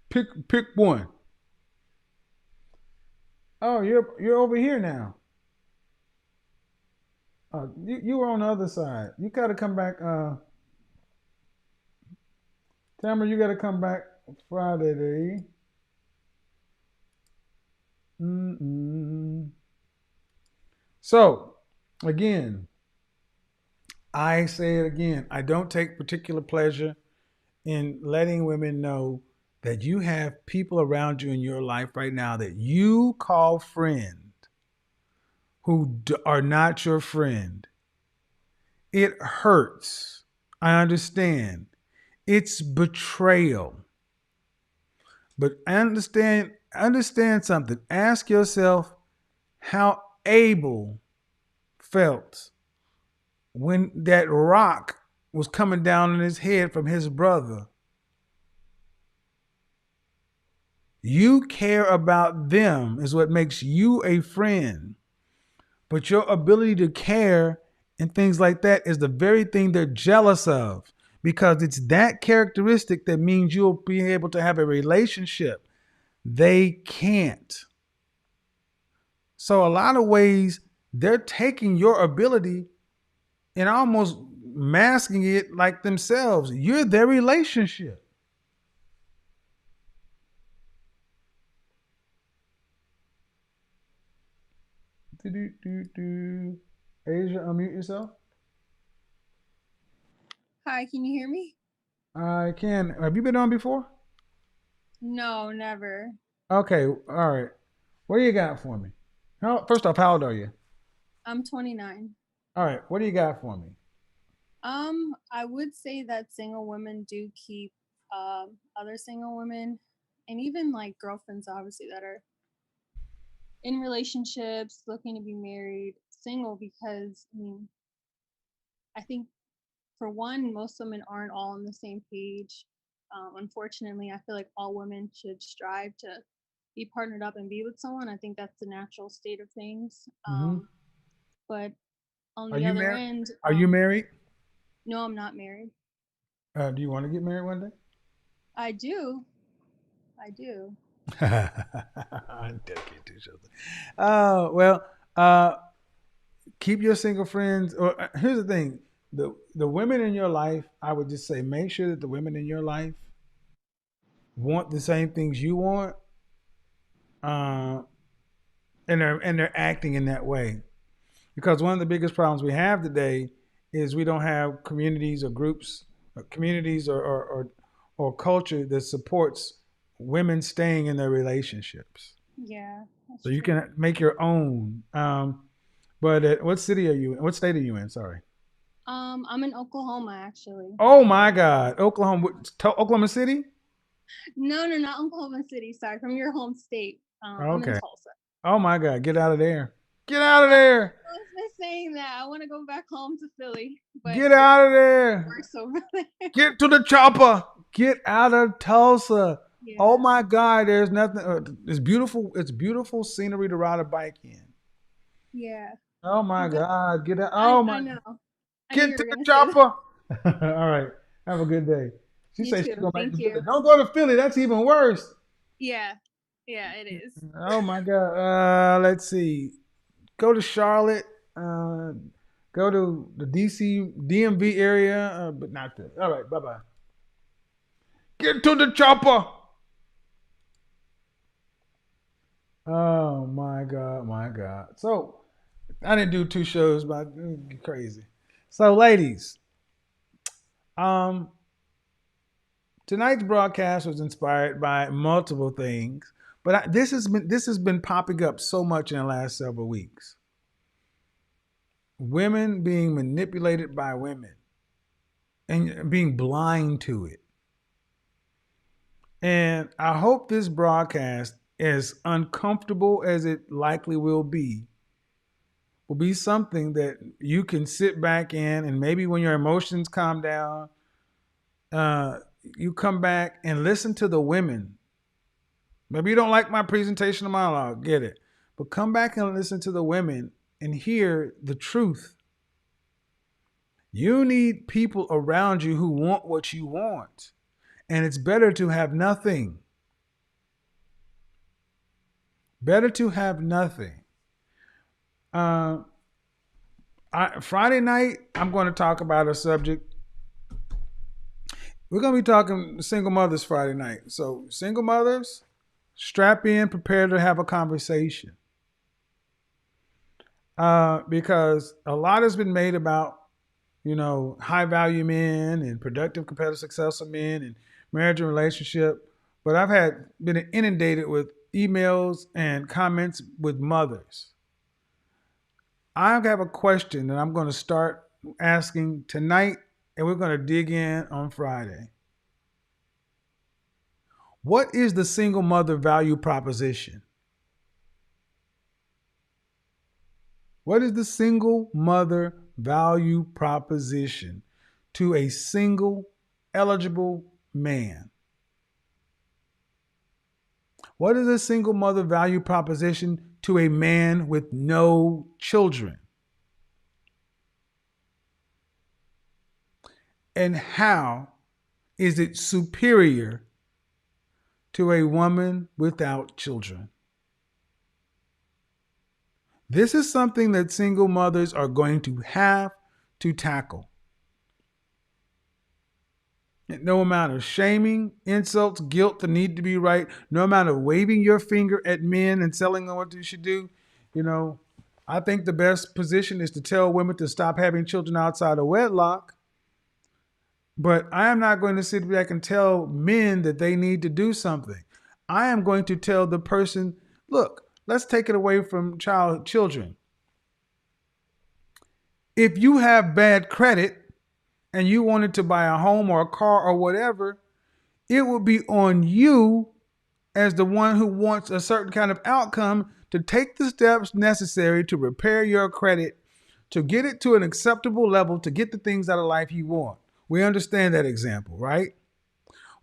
Pick one. Oh, you're over here now. You were on the other side. You gotta come back. Tamara, you gotta come back Friday. So, again, I say it again. I don't take particular pleasure in letting women know that you have people around you in your life right now that you call friend who are not your friend. It hurts. I understand. It's betrayal. But I understand understand something. Ask yourself how Abel felt when that rock was coming down on his head from his brother. You care about them is what makes you a friend. But your ability to care and things like that is the very thing they're jealous of, because it's that characteristic that means you'll be able to have a relationship. They can't. So a lot of ways they're taking your ability and almost masking it like themselves. You're their relationship. Asia, unmute yourself. Hi, can you hear me? I can. Have you been on before? No, never. Okay, all right. What do you got for me? First off, how old are you? I'm 29. All right, what do you got for me? I would say that single women do keep other single women, and even like girlfriends, obviously, that are in relationships, looking to be married, single, because I think for one, most women aren't all on the same page. Unfortunately, I feel like all women should strive to be partnered up and be with someone. I think that's the natural state of things. Mm-hmm. But on Are the you other married? end, Are you married? no, I'm not married. Do you want to get married one day? I do. I do. I'm dedicated to each other. Well, keep your single friends. Or here's the thing: the women in your life, I would just say, make sure that the women in your life want the same things you want, uh, and they're acting in that way. Because one of the biggest problems we have today is we don't have communities or groups, or communities or culture that supports women staying in their relationships. Yeah. So you can make your own. But what city are you in? What state are you in? Sorry. I'm in Oklahoma, actually. Oh my God, Oklahoma, Oklahoma City. No, not Oklahoma City. Sorry, from your home state. I'm in Okay. Tulsa. Oh my God, get out of there. Get out of there. I was just saying that. I want to go back home to Philly, but Get out of there. worse over there. Get to the chopper. Get out of Tulsa. Yeah. Oh my God, there's nothing. It's beautiful. It's beautiful scenery to ride a bike in. Yeah. Oh my God, get out. Oh my. I know. I knew Get you to were the gonna say that. chopper. All right. Have a good day. She You said she's too. going back Thank to Philly. you. Don't go to Philly. That's even worse. Yeah. Yeah, it is. Oh my God. Let's see. Go to Charlotte. Uh, go to the DC DMV area, but not Philly. All right. Bye bye. Get to the chopper. Oh my God. My God. So I didn't do two shows, but crazy. So, ladies, um, tonight's broadcast was inspired by multiple things, but this has been popping up so much in the last several weeks. Women being manipulated by women and being blind to it. And I hope this broadcast, as uncomfortable as it likely will be something that you can sit back in, and maybe when your emotions calm down, you come back and listen to the women. Maybe you don't like my presentation of monologue, get it. But come back and listen to the women and hear the truth. You need people around you who want what you want. And it's better to have nothing. Better to have nothing. Friday night, I'm going to talk about a subject. We're going to be talking single mothers Friday night. So, single mothers, strap in, prepare to have a conversation. Because a lot has been made about, high value men and productive, competitive, successful men and marriage and relationship. But I've been inundated with emails and comments with mothers. I have a question that I'm going to start asking tonight, and we're going to dig in on Friday. What is the single mother value proposition? What is the single mother value proposition to a single eligible man? What is a single mother value proposition to a man with no children? And how is it superior to a woman without children? This is something that single mothers are going to have to tackle. No amount of shaming, insults, guilt, the need to be right, no amount of waving your finger at men and telling them what they should do. I think the best position is to tell women to stop having children outside of wedlock. But I am not going to sit back and tell men that they need to do something. I am going to tell the person, look, let's take it away from children. If you have bad credit and you wanted to buy a home or a car or whatever, it will be on you as the one who wants a certain kind of outcome to take the steps necessary to repair your credit, to get it to an acceptable level, to get the things out of life you want. We understand that example, right?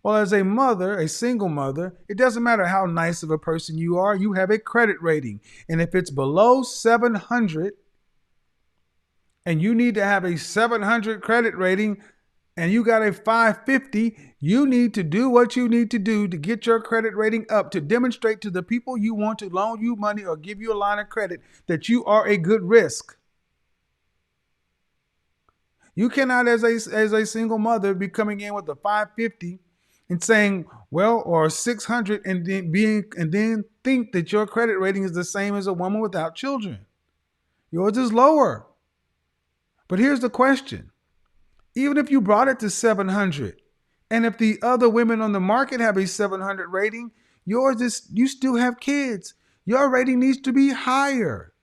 Well, as a mother, a single mother, it doesn't matter how nice of a person you are, you have a credit rating. And if it's below 700 and you need to have a 700 credit rating and you got a 550, you need to do what you need to do to get your credit rating up, to demonstrate to the people you want to loan you money or give you a line of credit that you are a good risk. You cannot, as a single mother, be coming in with a 550 and saying, well, or 600, and then think that your credit rating is the same as a woman without children. Yours is lower. But here's the question. Even if you brought it to 700, and if the other women on the market have a 700 rating, yours is, you still have kids. Your rating needs to be higher.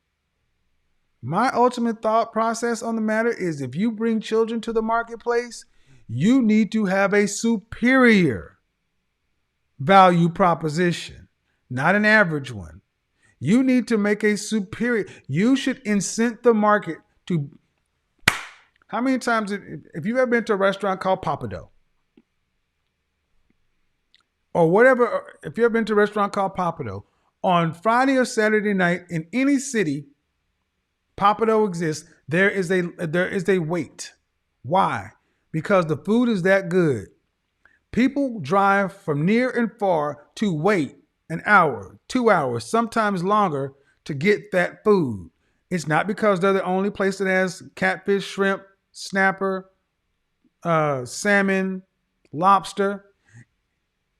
My ultimate thought process on the matter is if you bring children to the marketplace, you need to have a superior value proposition, not an average one. You need to make a superior. You should incent the market to. How many times, if you've ever been to a restaurant called Papado, or whatever, if you've ever been to a restaurant called Papado, on Friday or Saturday night in any city, Papado exists, there is a wait. Why? Because the food is that good. People drive from near and far to wait an hour, 2 hours, sometimes longer to get that food. It's not because they're the only place that has catfish, shrimp, snapper, salmon, lobster.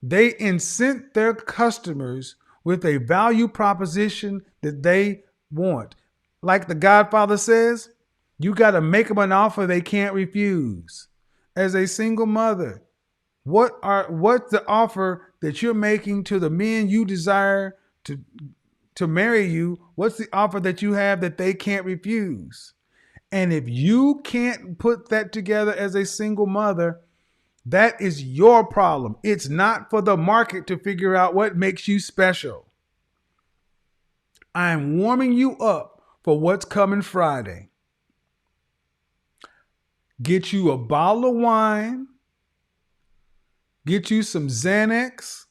They incent their customers with a value proposition that they want. Like the Godfather says, you got to make them an offer they can't refuse. As a single mother, what's the offer that you're making to the men you desire to marry you? What's the offer that you have that they can't refuse? And if you can't put that together as a single mother, that is your problem. It's not for the market to figure out what makes you special. I'm warming you up for what's coming Friday. Get you a bottle of wine, get you some Xanax,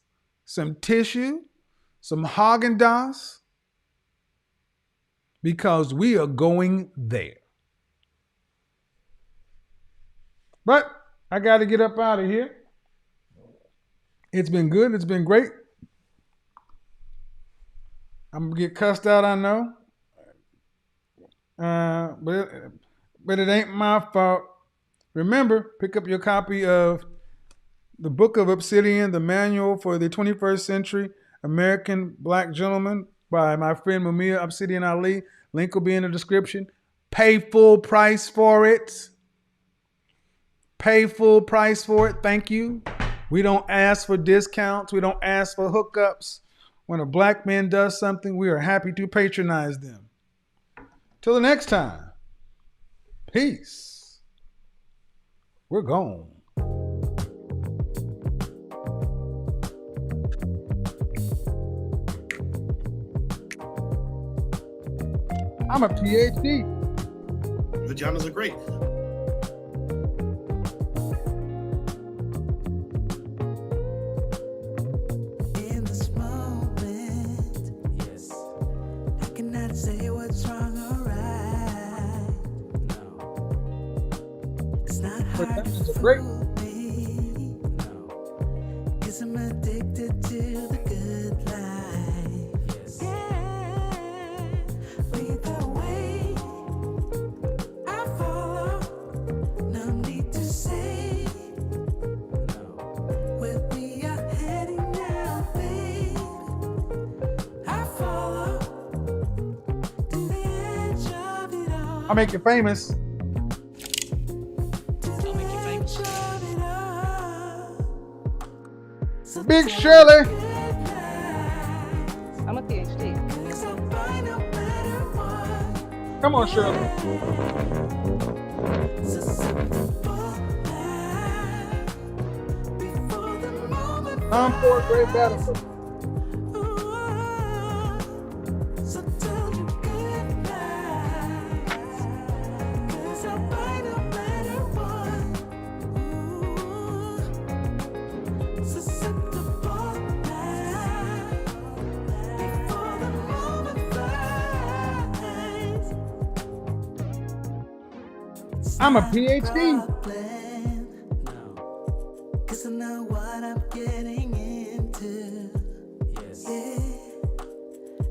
some tissue, some Haagen-Dazs, because we are going there. But I got to get up out of here. It's been good. It's been great. I'm going to get cussed out, I know. But it ain't my fault. Remember, pick up your copy of the Book of Obsidian, the Manual for the 21st Century American Black Gentleman by my friend Mumia Obsidian Ali. Link will be in the description. Pay full price for it. Pay full price for it. Thank you. We don't ask for discounts. We don't ask for hookups. When a black man does something, we are happy to patronize them. Till the next time. Peace. We're gone. I'm a PhD. Vaginas are great. In this moment, yes, I cannot say what's wrong or right. No, it's not hard to fool me. No, 'cause I'm addicted to the good life. Yes. Yeah, either way, I follow. No need to say where we are heading now, babe. I follow to the edge of it all. I'll make you famous. Big Shirley. I'm a PhD. Come on, Shirley. Time for a great battle. I'm a PhD. Cause I know what I'm getting into. Yes. Yeah.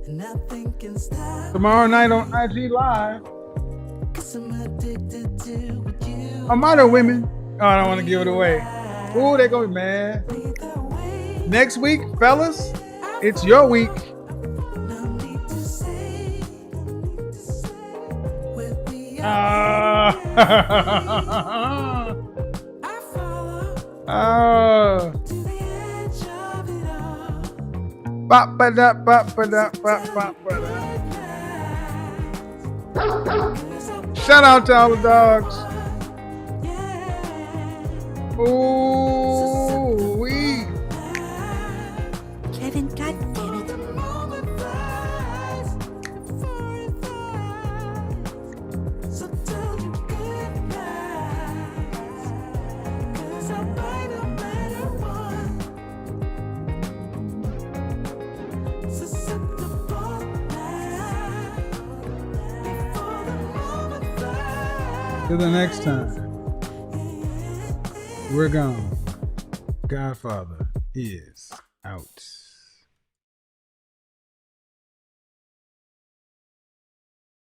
And nothing can stop. Tomorrow night on IG Live. Cause I'm addicted to what you A modern women. Oh, I don't want to give it away. Ooh, they gonna be mad. Next week, fellas, it's your week. Bop ba da bop ba da bop bop ba da. Shout out to all the dogs. Ooh wee. Kevin, God damn it. So tell you good night. 'Cause I'll buy no matter what. Susceptible now. Before the moment flies. Till the next time. We're gone. Godfather is out.